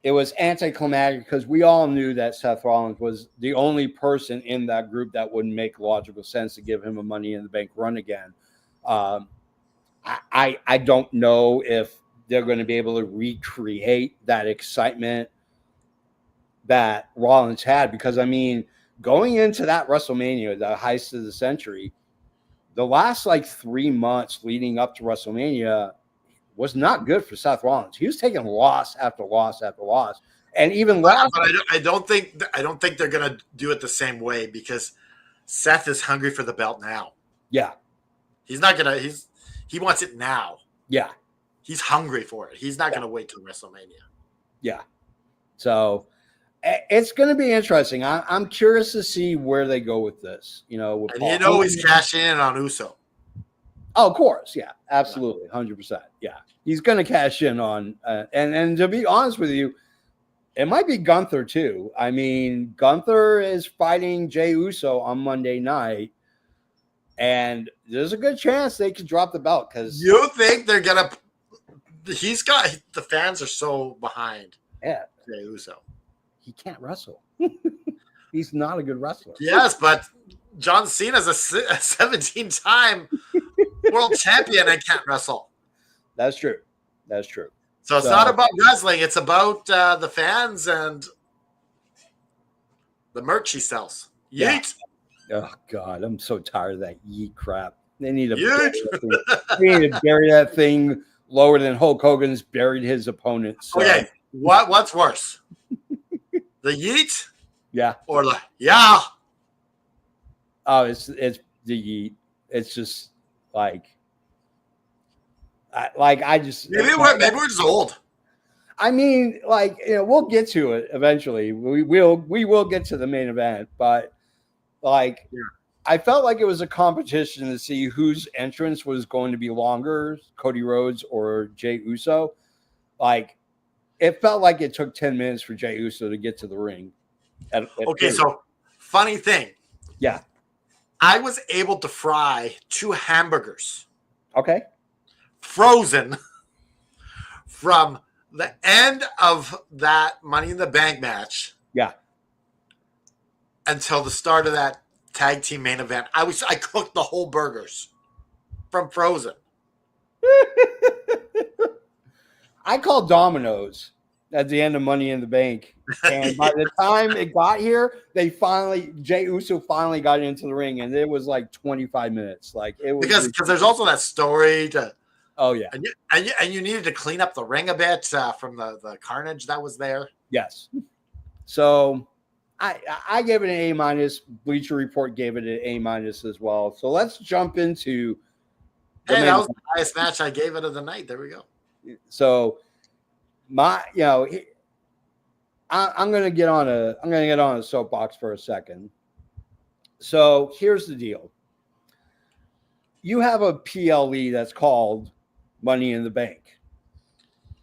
It was anticlimactic because we all knew that Seth Rollins was the only person in that group that wouldn't make logical sense to give him a Money in the Bank run again. I don't know if they're going to be able to recreate that excitement that Rollins had, because, I mean, going into that WrestleMania, the heist of the century, the last 3 months leading up to WrestleMania was not good for Seth Rollins. He was taking loss after loss after loss, and even last. But I don't think they're going to do it the same way, because Seth is hungry for the belt now. Yeah, he's not gonna. He wants it now. Yeah, he's hungry for it. He's not going to wait till WrestleMania. Yeah, so it's going to be interesting. I'm curious to see where they go with this. He's cashing in on Uso. Oh, of course. Yeah, absolutely. 100%. Yeah. He's going to cash in on, and to be honest with you, it might be Gunther too. I mean, Gunther is fighting Jey Uso on Monday night, and there's a good chance they could drop the belt, because you think they're going to, the fans are so behind. Yeah. Jey Uso. He can't wrestle. He's not a good wrestler. Yes, but John Cena's a 17-time world champion and can't wrestle. That's true. So it's not about wrestling. It's about the fans and the merch he sells. Yeet. Yeah. Oh, God. I'm so tired of that yeet crap. They need to bury that thing lower than Hulk Hogan's buried his opponents. So. Okay. What's worse? The yeet? Yeah. Or the yeah? Oh, it's the yeet. It's just I just maybe we're just old. I mean, we'll get to it eventually. We will get to the main event, but I felt like it was a competition to see whose entrance was going to be longer, Cody Rhodes or Jey Uso. Like, it felt like it took 10 minutes for Jey Uso to get to the ring. Okay, so funny thing. Yeah. I was able to fry 2 hamburgers. Okay. Frozen from the end of that Money in the Bank match. Yeah. Until the start of that tag team main event. I cooked the whole burgers from frozen. I called Domino's at the end of Money in the Bank. And by the time it got here, Jey Uso finally got into the ring, and it was like 25 minutes. Like, it was because there's also that story to. Oh yeah, and you needed to clean up the ring a bit from the carnage that was there. Yes. So I gave it an A-. Bleacher Report gave it an A- as well. So let's jump into. That was the highest match I gave it of the night. There we go. So I'm gonna get on a soapbox for a second. So here's the deal. You have a PLE that's called Money in the Bank.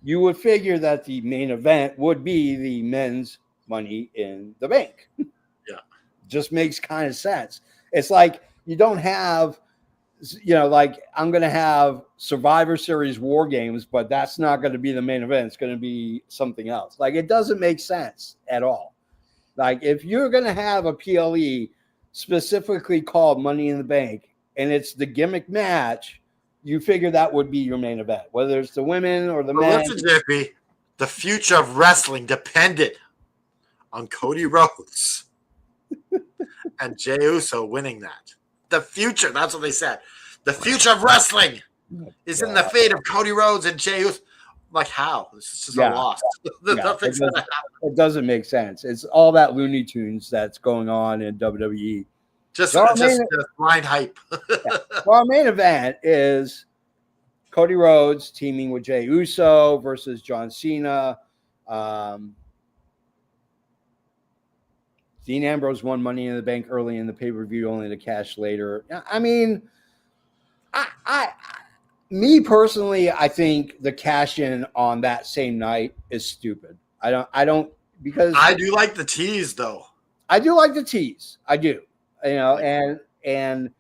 You would figure that the main event would be the men's Money in the Bank. Yeah. Just makes kind of sense. It's like you don't have, like I'm going to have Survivor Series War Games, but that's not going to be the main event. It's going to be something else. Like, it doesn't make sense at all. Like, if you're going to have a PLE specifically called Money in the Bank and it's the gimmick match, you figure that would be your main event, whether it's the women or the men. Listen, Jippy, the future of wrestling depended on Cody Rhodes and Jey Uso winning that. The future, that's what they said. The future of wrestling is in the fate of Cody Rhodes and Jey Uso. Like, how? This is just a loss. It doesn't make sense. It's all that Looney Tunes that's going on in WWE. Just blind hype. So our main event is Cody Rhodes teaming with Jey Uso versus John Cena. Dean Ambrose won Money in the Bank early in the pay-per-view, only to cash later. I mean, me personally, I think the cash in on that same night is stupid. Because I do like the tease, though. I do like the tease. I do. And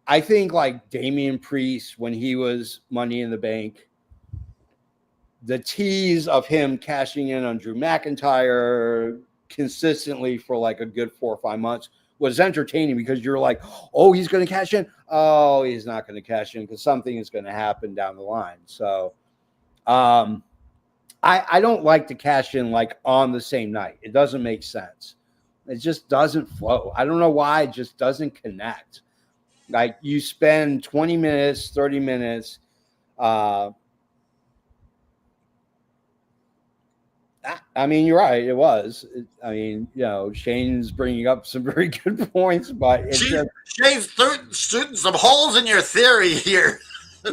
I think like Damian Priest, when he was Money in the Bank, the tease of him cashing in on Drew McIntyre consistently for like a good 4 or 5 months was entertaining, because you're like, oh, he's going to cash in. Oh, he's not going to cash in because something is going to happen down the line. So I don't like to cash in like on the same night. It doesn't make sense. It just doesn't flow. I don't know why. It just doesn't connect. Like, you spend 20 minutes, 30 minutes. I mean, you're right. It was. Shane's bringing up some very good points, but Shane's shooting some holes in your theory here.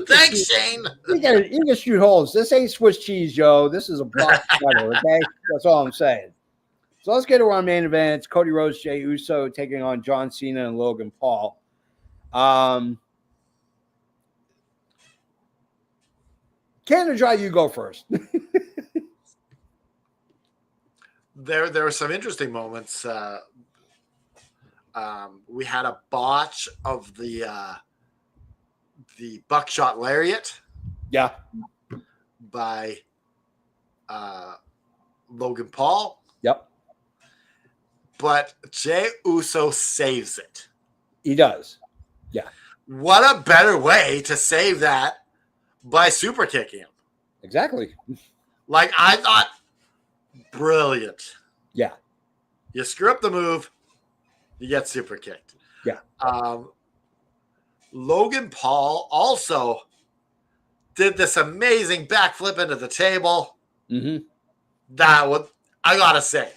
Thanks, Shane. You can shoot holes. This ain't Swiss cheese, Joe. This is a block cutter, okay? That's all I'm saying. So let's get to our main event. It's Cody Rhodes, Jey Uso taking on John Cena and Logan Paul. Canada Dry, you go first. There were some interesting moments. We had a botch of the buckshot lariat. Yeah. By Logan Paul. Yep. But Jey Uso saves it. He does. Yeah. What a better way to save that by super kicking him. Exactly. Like, I thought, brilliant. Yeah. You screw up the move, you get super kicked. Yeah. Logan Paul also did this amazing backflip into the table. Mm-hmm. That would, I gotta say,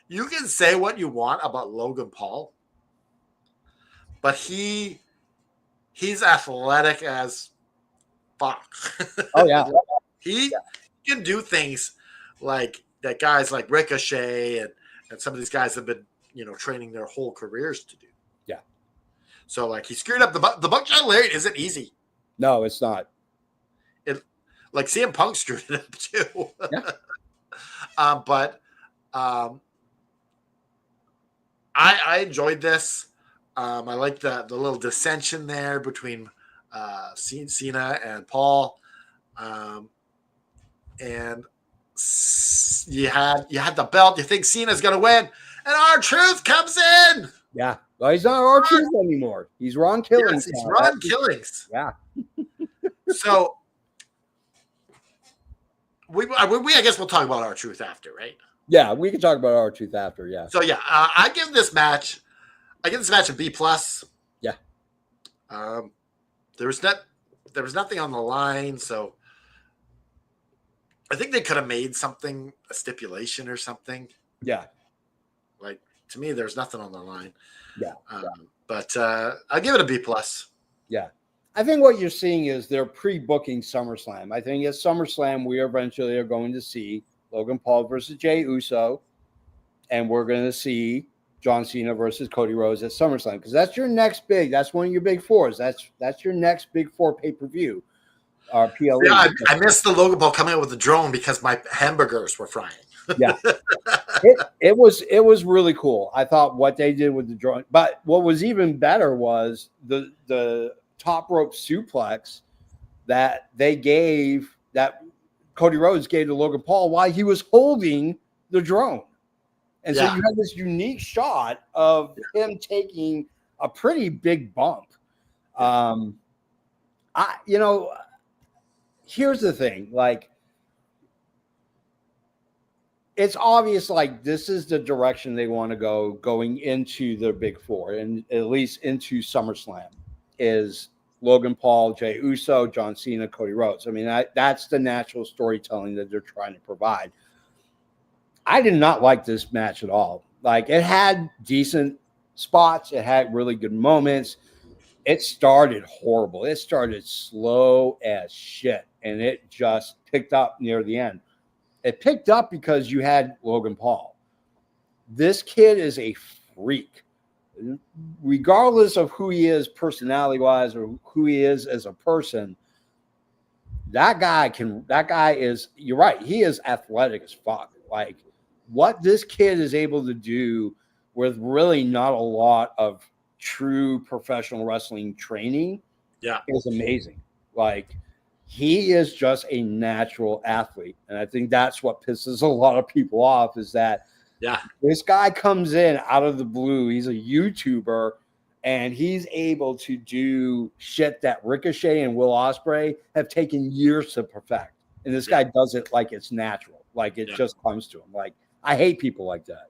you can say what you want about Logan Paul, but he's athletic as fuck. Oh yeah. He can do things like that guys like Ricochet and some of these guys have been, training their whole careers to do. So like he screwed up the buckshot lariat isn't easy. No, it's not. Like CM Punk screwed it up too. Yeah. But I enjoyed this. I like the little dissension there between Cena and Paul. And you had the belt. You think Cena's gonna win, and R-Truth comes in. Yeah. Well, he's not R-Truth anymore. He's Ron Killings. Yes, he's Ron Killings. Yeah. So we I guess we'll talk about R-Truth after, right? Yeah, we can talk about R-Truth after. Yeah. So yeah, I give this match a B+. Yeah. There was nothing on the line, so I think they could have made something a stipulation or something. Yeah. Like to me, there's nothing on the line. Yeah. But I'll give it a B+. Yeah. I think what you're seeing is they're pre-booking SummerSlam. I think at SummerSlam, we eventually are going to see Logan Paul versus Jey Uso, and we're going to see John Cena versus Cody Rhodes at SummerSlam, because that's your next big. That's one of your big fours. That's your next big four pay-per-view. PLE. Yeah, I missed the Logan Paul coming out with the drone because my hamburgers were frying. Yeah, it was really cool. I thought what they did with the drone, but what was even better was the top rope suplex that Cody Rhodes gave to Logan Paul while he was holding the drone. And so you had this unique shot of him taking a pretty big bump. Here's the thing, like, it's obvious, like, this is the direction they want to go going into the big four, and at least into SummerSlam, is Logan Paul, Jey Uso, John Cena, Cody Rhodes. I mean, that's the natural storytelling that they're trying to provide. I did not like this match at all. Like, it had decent spots. It had really good moments. It started horrible. It started slow as shit, and it just picked up near the end. It picked up because you had Logan Paul. This kid is a freak. Regardless of who he is personality-wise or who he is as a person, that guy is, you're right, he is athletic as fuck. Like, what this kid is able to do with really not a lot of true professional wrestling training is amazing. Like, he is just a natural athlete. And I think that's what pisses a lot of people off, is that this guy comes in out of the blue. He's a YouTuber, and he's able to do shit that Ricochet and Will Ospreay have taken years to perfect. And this guy does it like it's natural. Like, it just comes to him. Like, I hate people like that.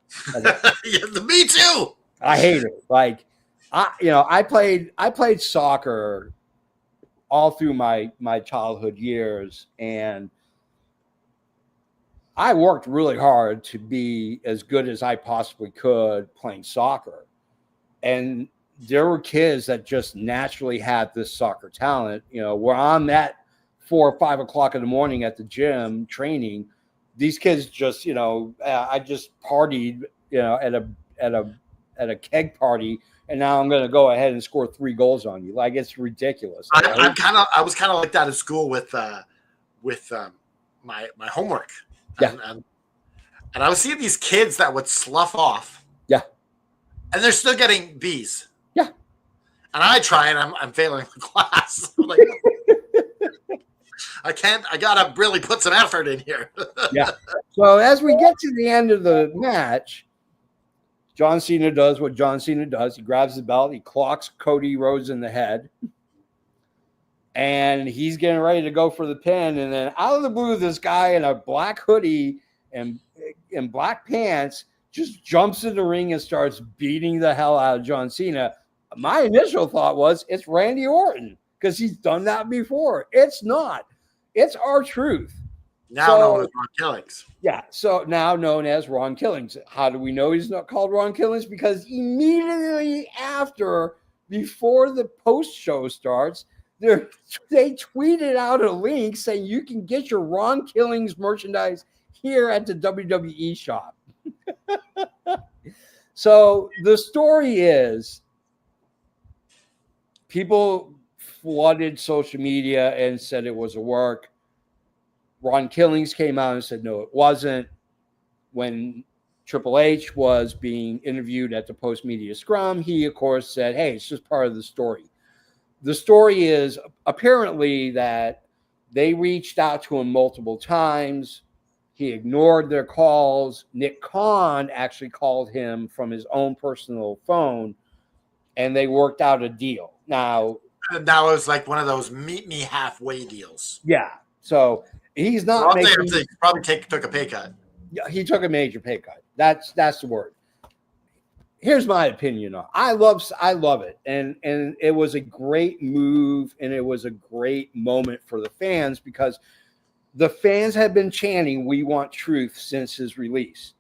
Me too. I hate it. Like, I played soccer all through my childhood years, and I worked really hard to be as good as I possibly could playing soccer. And there were kids that just naturally had this soccer talent, where I'm at 4 or 5 o'clock in the morning at the gym training. These kids just, I just partied, at a keg party, and now I'm going to go ahead and score 3 goals on you. Like, it's ridiculous. I was kind of like that at school with my homework. Yeah. And I was seeing these kids that would slough off. Yeah. And they're still getting B's. Yeah. And I try, and I'm failing the class. I'm like, I gotta really put some effort in here. Yeah. So as we get to the end of the match, John Cena does what John Cena does. He grabs the belt, he clocks Cody Rhodes in the head, and he's getting ready to go for the pin. And then out of the blue, this guy in a black hoodie and black pants just jumps in the ring and starts beating the hell out of John Cena. My initial thought was it's Randy Orton, because he's done that before. It's not. It's R-Truth. Now known as Ron Killings. Yeah, so now known as Ron Killings. How do we know he's not called Ron Killings? Because immediately after, before the post-show starts, they tweeted out a link saying you can get your Ron Killings merchandise here at the WWE shop. So the story is people flooded social media and said it was a work. Ron Killings came out and said, no, it wasn't. When Triple H was being interviewed at the post-media scrum, he, of course, said, hey, it's just part of the story. The story is apparently that they reached out to him multiple times. He ignored their calls. Nick Khan actually called him from his own personal phone, and they worked out a deal. Now, that was like one of those meet me halfway deals. yeah. So he's not making. He probably took a pay cut. Yeah, he took a major pay cut. That's the word. Here's my opinion on it. I love it. And it was a great move, and it was a great moment for the fans, because the fans have been chanting, we want truth, since his release.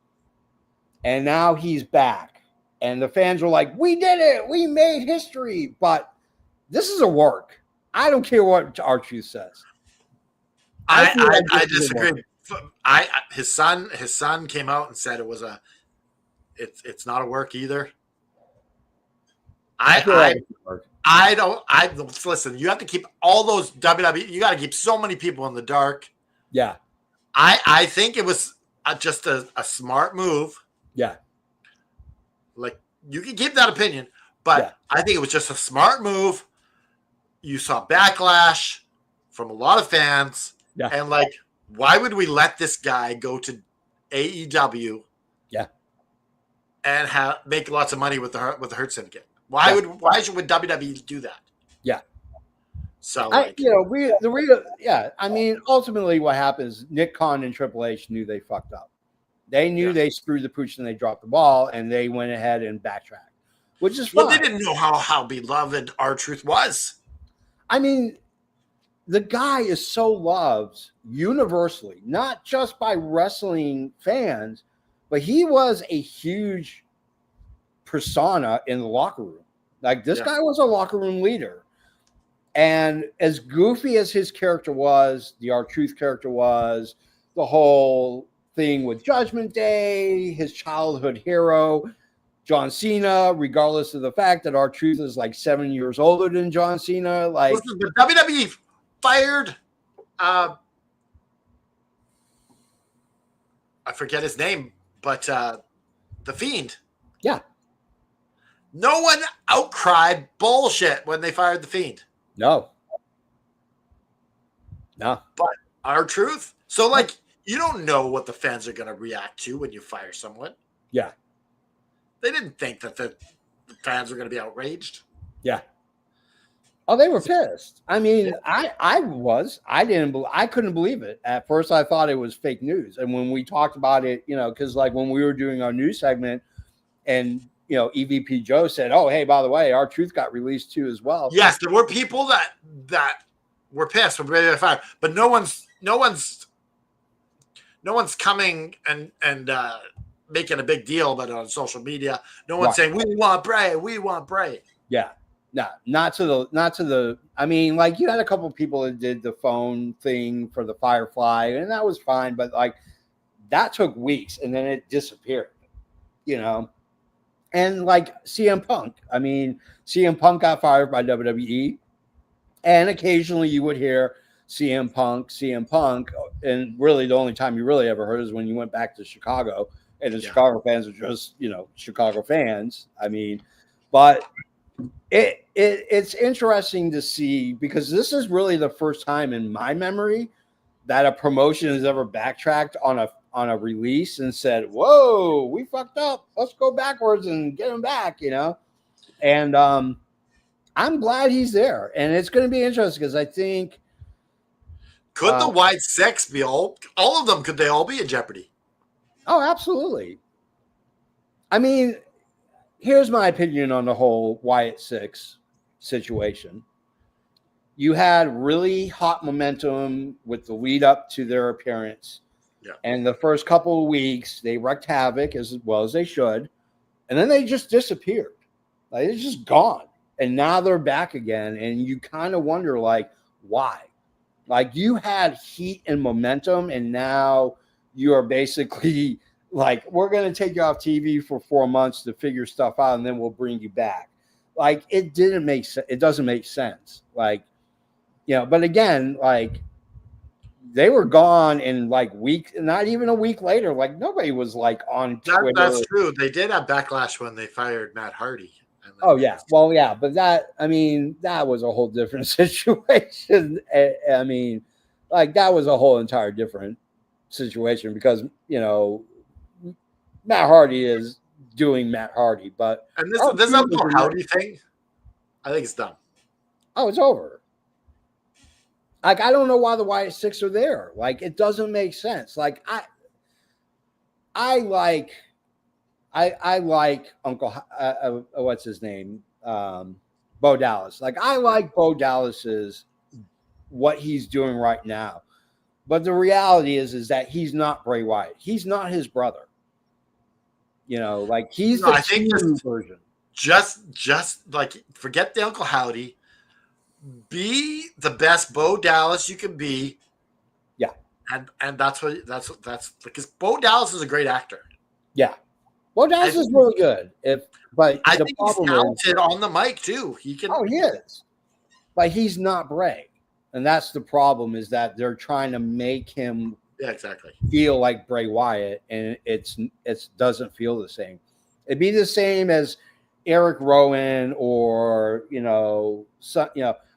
And now he's back. And the fans were like, we did it. We made history. But this is a work. I don't care what R-Truth says. I disagree. His son came out and said it was it's not a work either. I don't listen. You have to keep all those WWE. You got to keep so many people in the dark. Yeah. I think it was just a smart move. Yeah. Like, you can keep that opinion, but yeah. I think it was just a smart move. You saw backlash from a lot of fans. Yeah. And like, why would we let this guy go to AEW? Yeah. And make lots of money with the Hurt Syndicate? Why would WWE do that? Yeah. So I mean, ultimately what happens, Nick Khan and Triple H knew they fucked up. They knew they screwed the pooch and they dropped the ball, and they went ahead and backtracked, which is fine. Well, they didn't know how beloved R-Truth was. I mean, the guy is so loved universally, not just by wrestling fans, but he was a huge persona in the locker room. Like, this guy was a locker room leader. And as goofy as his character was, the R-Truth character was, the whole thing with Judgment Day, his childhood hero, John Cena, regardless of the fact that R-Truth is like 7 years older than John Cena. Like, listen, the WWE fired I forget his name, but the Fiend. Yeah. No one outcried bullshit when they fired the Fiend. No. But R-Truth. So, like, you don't know what the fans are going to react to when you fire someone. Yeah. They didn't think that the fans were going to be outraged. Yeah. Oh, they were pissed. I mean, I couldn't believe it. At first, I thought it was fake news. And when we talked about it, because like when we were doing our news segment and, EVP Joe said, oh, hey, by the way, R-Truth got released too as well. Yes, there were people that were pissed when ready to fire, but no one's coming and making a big deal about it on social media. No one's saying, we want Bray. Yeah. No, not to the. I mean, like, you had a couple of people that did the phone thing for the Firefly, and that was fine, but like, that took weeks, and then it disappeared, And like CM Punk, I mean, CM Punk got fired by WWE, and occasionally you would hear CM Punk, and really the only time you really ever heard is when you went back to Chicago, and the Chicago fans are just Chicago fans. I mean, but. It's interesting to see, because this is really the first time in my memory that a promotion has ever backtracked on a release and said, whoa, we fucked up. Let's go backwards and get him back, And I'm glad he's there. And it's going to be interesting because I think. Could the White Six be all of them? Could they all be in jeopardy? Oh, absolutely. I mean, here's my opinion on the whole Wyatt Six situation. You had really hot momentum with the lead up to their appearance. Yeah. And the first couple of weeks, they wreaked havoc as well as they should. And then they just disappeared. Like, it's just gone. And now they're back again. And you kind of wonder, like, why? Like, you had heat and momentum, and now you are basically like, we're going to take you off TV for 4 months to figure stuff out, and then we'll bring you back. like it didn't make sense. It doesn't make sense. Like, but again, like they were gone in like weeks, not even a week later. Like nobody was like on Twitter. That's true. They did have backlash when they fired Matt Hardy. Oh yeah, well yeah, but that was a whole different situation. I mean, like that was a whole entire different situation because Matt Hardy is doing Matt Hardy, but this Uncle Howdy thing, I think it's done. Oh, it's over. Like I don't know why the Wyatt Six are there. Like it doesn't make sense. Like I like Uncle what's his name, Bo Dallas. Like I like Bo Dallas's what he's doing right now, but the reality is that he's not Bray Wyatt. He's not his brother. Like he's the true version. Just like forget the Uncle Howdy. Be the best Bo Dallas you can be. Yeah, and that's because Bo Dallas is a great actor. Yeah. Well, Dallas is really good. But I think he's talented on the mic too. He can. Oh, he is. But he's not Bray, and that's the problem. Is that they're trying to make him feel like Bray Wyatt, and it doesn't feel the same. It'd be the same as Eric Rowan or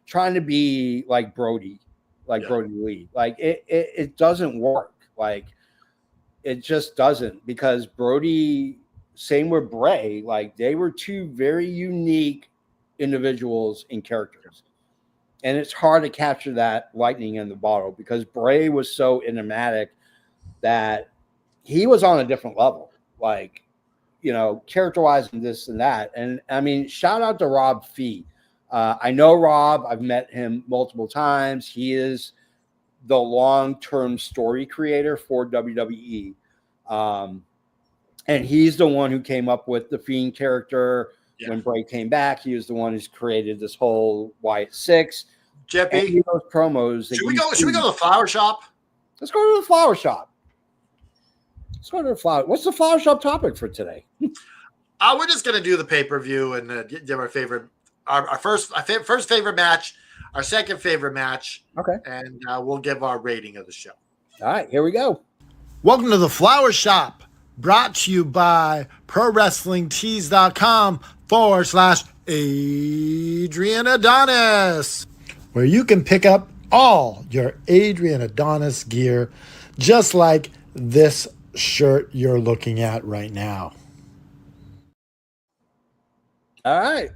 trying to be like Brody, Brody Lee. Like it doesn't work. Like it just doesn't, because Brody. Same with Bray, like they were two very unique individuals and characters. And it's hard to capture that lightning in the bottle because Bray was so enigmatic that he was on a different level, like, character-wise and this and that. And I mean, shout out to Rob Fee. I know Rob, I've met him multiple times. He is the long-term story creator for WWE. And he's the one who came up with the Fiend character. Yeah. When Bray came back, he was the one who's created this whole Wyatt Six. Jeppy, those promos. Should we go to the flower shop? Let's go to the flower shop. Let's go to the flower. What's the flower shop topic for today? We're just gonna do the pay-per-view and give our favorite, our first favorite match, our second favorite match. Okay. And we'll give our rating of the show. All right, here we go. Welcome to the flower shop. Brought to you by ProWrestlingTees.com/Adrian Adonis, where you can pick up all your Adrian Adonis gear, just like this shirt you're looking at right now. All right.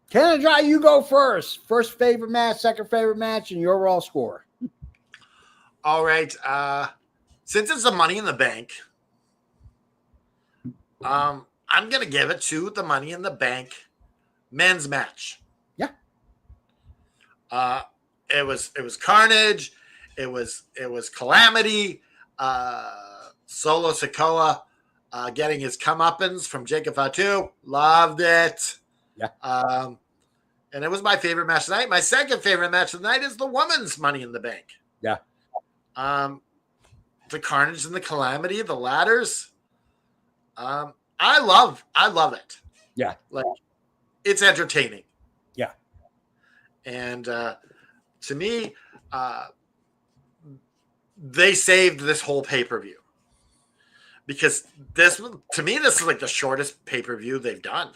Canada, you go first. First favorite match, second favorite match, and your overall score. All right. Since it's the Money in the Bank, I'm gonna give it to the Money in the Bank men's match. Yeah. It was carnage. It was Calamity. Solo Sikoa getting his comeuppance from Jacob Fatu. Loved it. Yeah. And it was my favorite match tonight. My second favorite match of the night is the women's Money in the Bank. Yeah. The carnage and the Calamity, the ladders. I love it. Yeah. Like, it's entertaining. Yeah. And to me, they saved this whole pay-per-view. Because this is like the shortest pay-per-view they've done.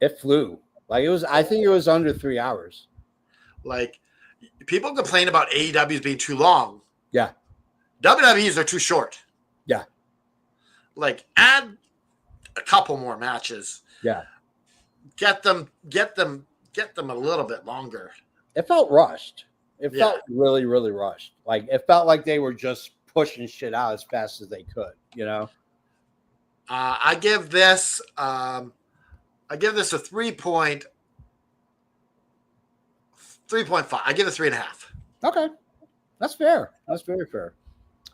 It flew. Like I think it was under 3 hours. Like, people complain about AEWs being too long. Yeah. WWEs are too short. Yeah. Like, add a couple more matches. Yeah. Get them a little bit longer. It felt rushed. It felt really, really rushed. Like, it felt like they were just pushing shit out as fast as they could, I give this a 3.5. I give it 3.5. Okay. That's fair. That's very fair.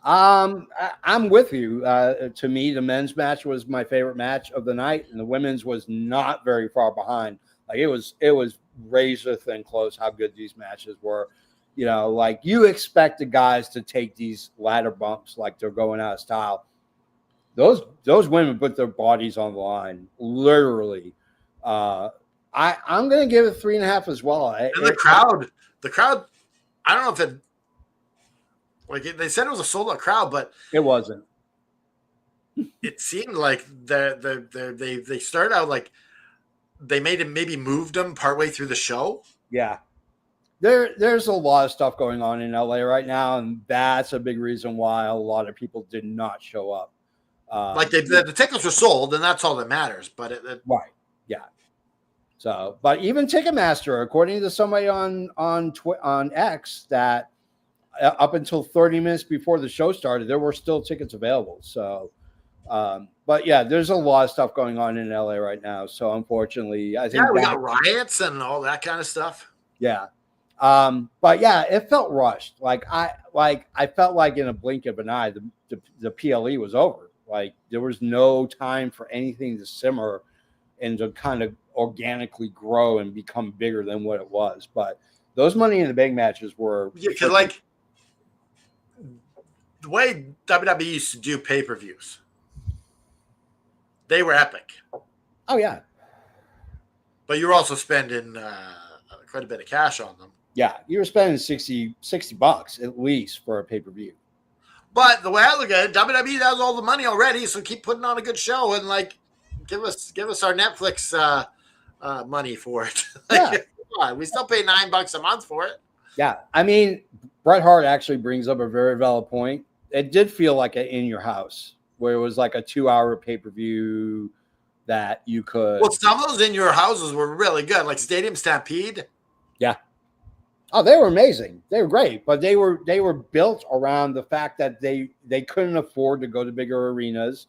I'm with you. To me, the men's match was my favorite match of the night, and the women's was not very far behind. Like it was razor thin close how good these matches were. Like you expect the guys to take these ladder bumps like they're going out of style. Those women put their bodies on the line, literally, I'm going to give it 3.5 as well. And the crowd, I don't know if it, like they said it was a sold out crowd, but it wasn't. It seemed like they started out like they maybe moved them partway through the show. Yeah. There's a lot of stuff going on in LA right now, and that's a big reason why a lot of people did not show up. Like the tickets were sold, and that's all that matters. But right, yeah. So, but even Ticketmaster, according to somebody on X, that up until 30 minutes before the show started, there were still tickets available. So, but yeah, there's a lot of stuff going on in LA right now. So, unfortunately, I think we got riots and all that kind of stuff. Yeah. But yeah, it felt rushed. I felt like in a blink of an eye, the PLE was over. Like there was no time for anything to simmer and to kind of organically grow and become bigger than what it was. But those Money in the Bank matches were because like the way WWE used to do pay-per-views, they were epic. Oh yeah. But you were also spending quite a bit of cash on them. Yeah, you were spending $60 at least for a pay-per-view. But the way I look at it, WWE has all the money already, so keep putting on a good show and like give us our Netflix money for it. Like, yeah. We still pay $9 a month for it. Yeah, I mean, Bret Hart actually brings up a very valid point. It did feel like an in your house, where it was like a 2-hour pay-per-view that you could. Well, some of those in your houses were really good, like Stadium Stampede. Yeah. Oh, they were amazing. They were great, but they were built around the fact that they couldn't afford to go to bigger arenas.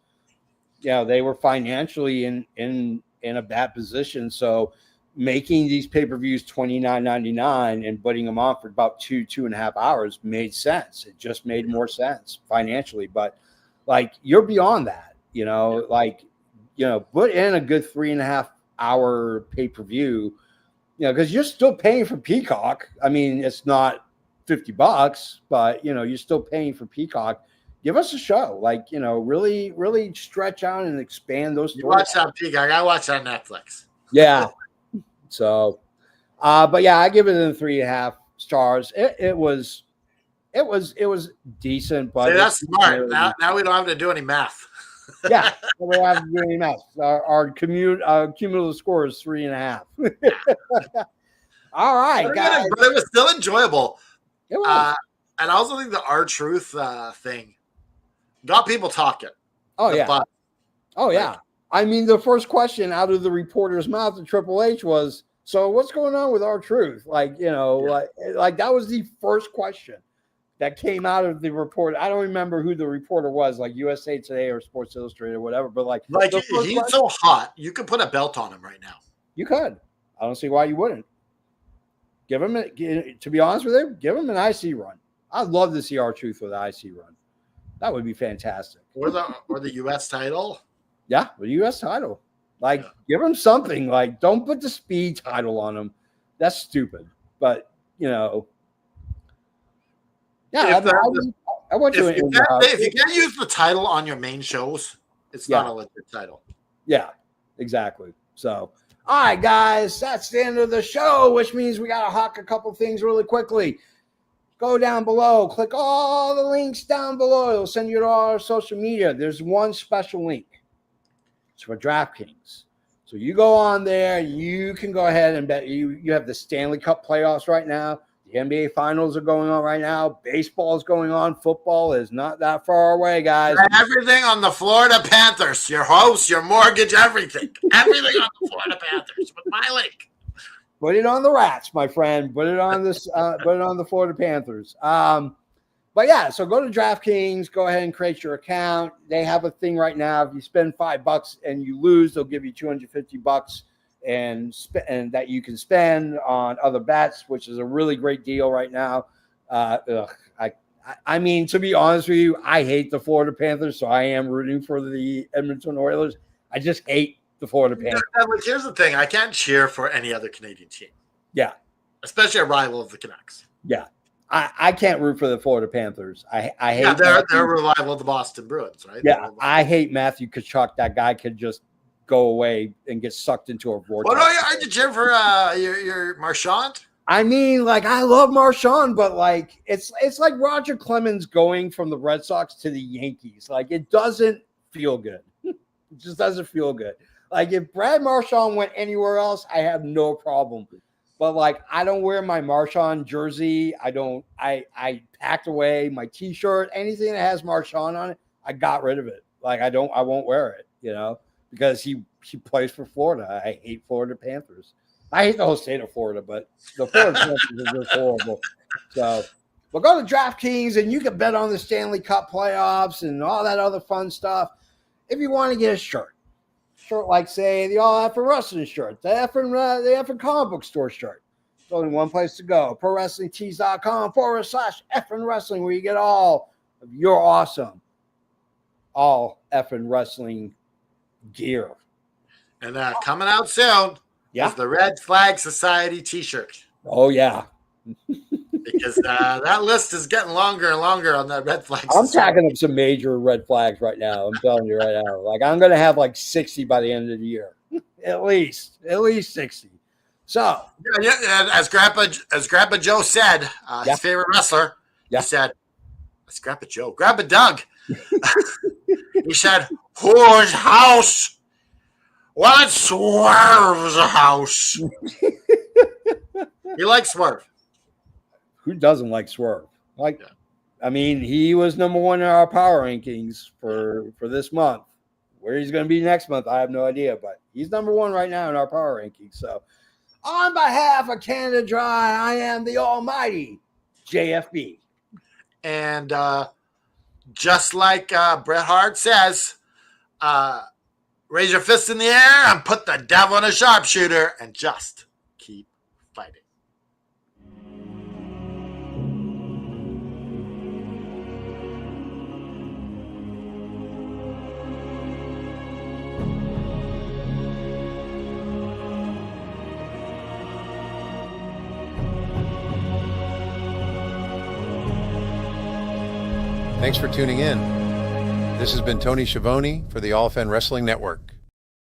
You know, they were financially in a bad position. So making these pay-per-views $29.99 and putting them on for about 2.5 hours made sense. It just made more sense financially. But like you're beyond that, you know, like, you know, put in a good 3.5 hour pay-per-view. You know, because you're still paying for Peacock. I mean, it's not $50, but you know, you're still paying for Peacock. Give us a show, like, you know, really, really stretch out and expand those. You watch on Peacock. I watch on Netflix. Yeah. So, but yeah, I give it 3.5 stars. It was decent, but see, that's smart. Really, now we don't have to do any math. Yeah, we don't have to do any math. Our cumulative score is 3.5. All right, guys. But it was still enjoyable. It was. And I also think the R-Truth thing got people talking. Oh, yeah. Oh, yeah. I mean, the first question out of the reporter's mouth at Triple H was, so what's going on with R-Truth? Like, you know, yeah. like that was the first question that came out of the report. I don't remember who the reporter was, like USA Today or Sports Illustrated or whatever, but like he's so hot, you could put a belt on him right now. You could. I don't see why you wouldn't. To be honest with you, give him an IC run. I'd love to see R-Truth with an IC run. That would be fantastic. Or the US title. Yeah, the US title. Like, give him something. Like, don't put the speed title on him. That's stupid. But, you know. Yeah, I want you. If you can't use the title on your main shows, it's not a legit title. Yeah, exactly. So, all right, guys, that's the end of the show, which means we got to hawk a couple things really quickly. Go down below, click all the links down below. It'll send you to all our social media. There's one special link. It's for DraftKings. So you go on there, you can go ahead and bet. You have the Stanley Cup playoffs right now. The NBA finals are going on right now. Baseball is going on. Football is not that far away, guys. Everything on the Florida Panthers. Your house, your mortgage, everything. Everything on the Florida Panthers with my link. Put it on the Rats, my friend. Put it on this. Put it on the Florida Panthers. But yeah, so go to DraftKings. Go ahead and create your account. They have a thing right now. If you spend $5 and you lose, they'll give you $250 and that you can spend on other bets, which is a really great deal right now. I mean, to be honest with you, I hate the Florida Panthers, so I am rooting for the Edmonton Oilers. I just hate the Florida Panthers. Here's the thing. I can't cheer for any other Canadian team. Yeah. Especially a rival of the Canucks. Yeah. I can't root for the Florida Panthers. I hate. Yeah, they're a rival of the Boston Bruins, right? Yeah, I hate Matthew Tkachuk. That guy could just go away and get sucked into a vortex. Well, no, aren't you cheering for your Marchand? I mean, like, I love Marchand, but like it's like Roger Clemens going from the Red Sox to the Yankees. Like, it doesn't feel good. It just doesn't feel good. Like, if Brad Marchand went anywhere else, I have no problem. But like, I don't wear my Marchand jersey. I packed away my T-shirt. Anything that has Marchand on it, I got rid of it. Like, I won't wear it, you know, because he plays for Florida. I hate Florida Panthers. I hate the whole state of Florida, but the Florida Panthers are just horrible. So we'll go to DraftKings, and you can bet on the Stanley Cup playoffs and all that other fun stuff. If you want to get a shirt like, say, the All Effing Wrestling shirt, the effing comic book store shirt. There's only one place to go: ProWrestlingTees.com/effing wrestling, where you get all of your awesome all effing wrestling gear. And coming out soon is the Red Flag Society T-shirt. Oh, yeah. Because that list is getting longer and longer on that Red Flag I'm Society. tacking up some major red flags right now. I'm telling you right now. Like, I'm going to have like 60 by the end of the year. At least 60. So, Yeah, as Grandpa Joe said, his favorite wrestler, he said, "It's Grandpa Joe, Grandpa Doug." He said, "Whose house?" Well, it's Swerve's house. He likes Swerve. Who doesn't like Swerve? Like, I mean, he was number one in our power rankings for this month. Where he's going to be next month, I have no idea, but he's number one right now in our power rankings. So, on behalf of Canada Dry, I am the almighty JFB. And just like Bret Hart says, raise your fist in the air and put the devil in a sharpshooter and just keep fighting. Thanks for tuning in. This has been Tony Schiavone for the All Fan Wrestling Network.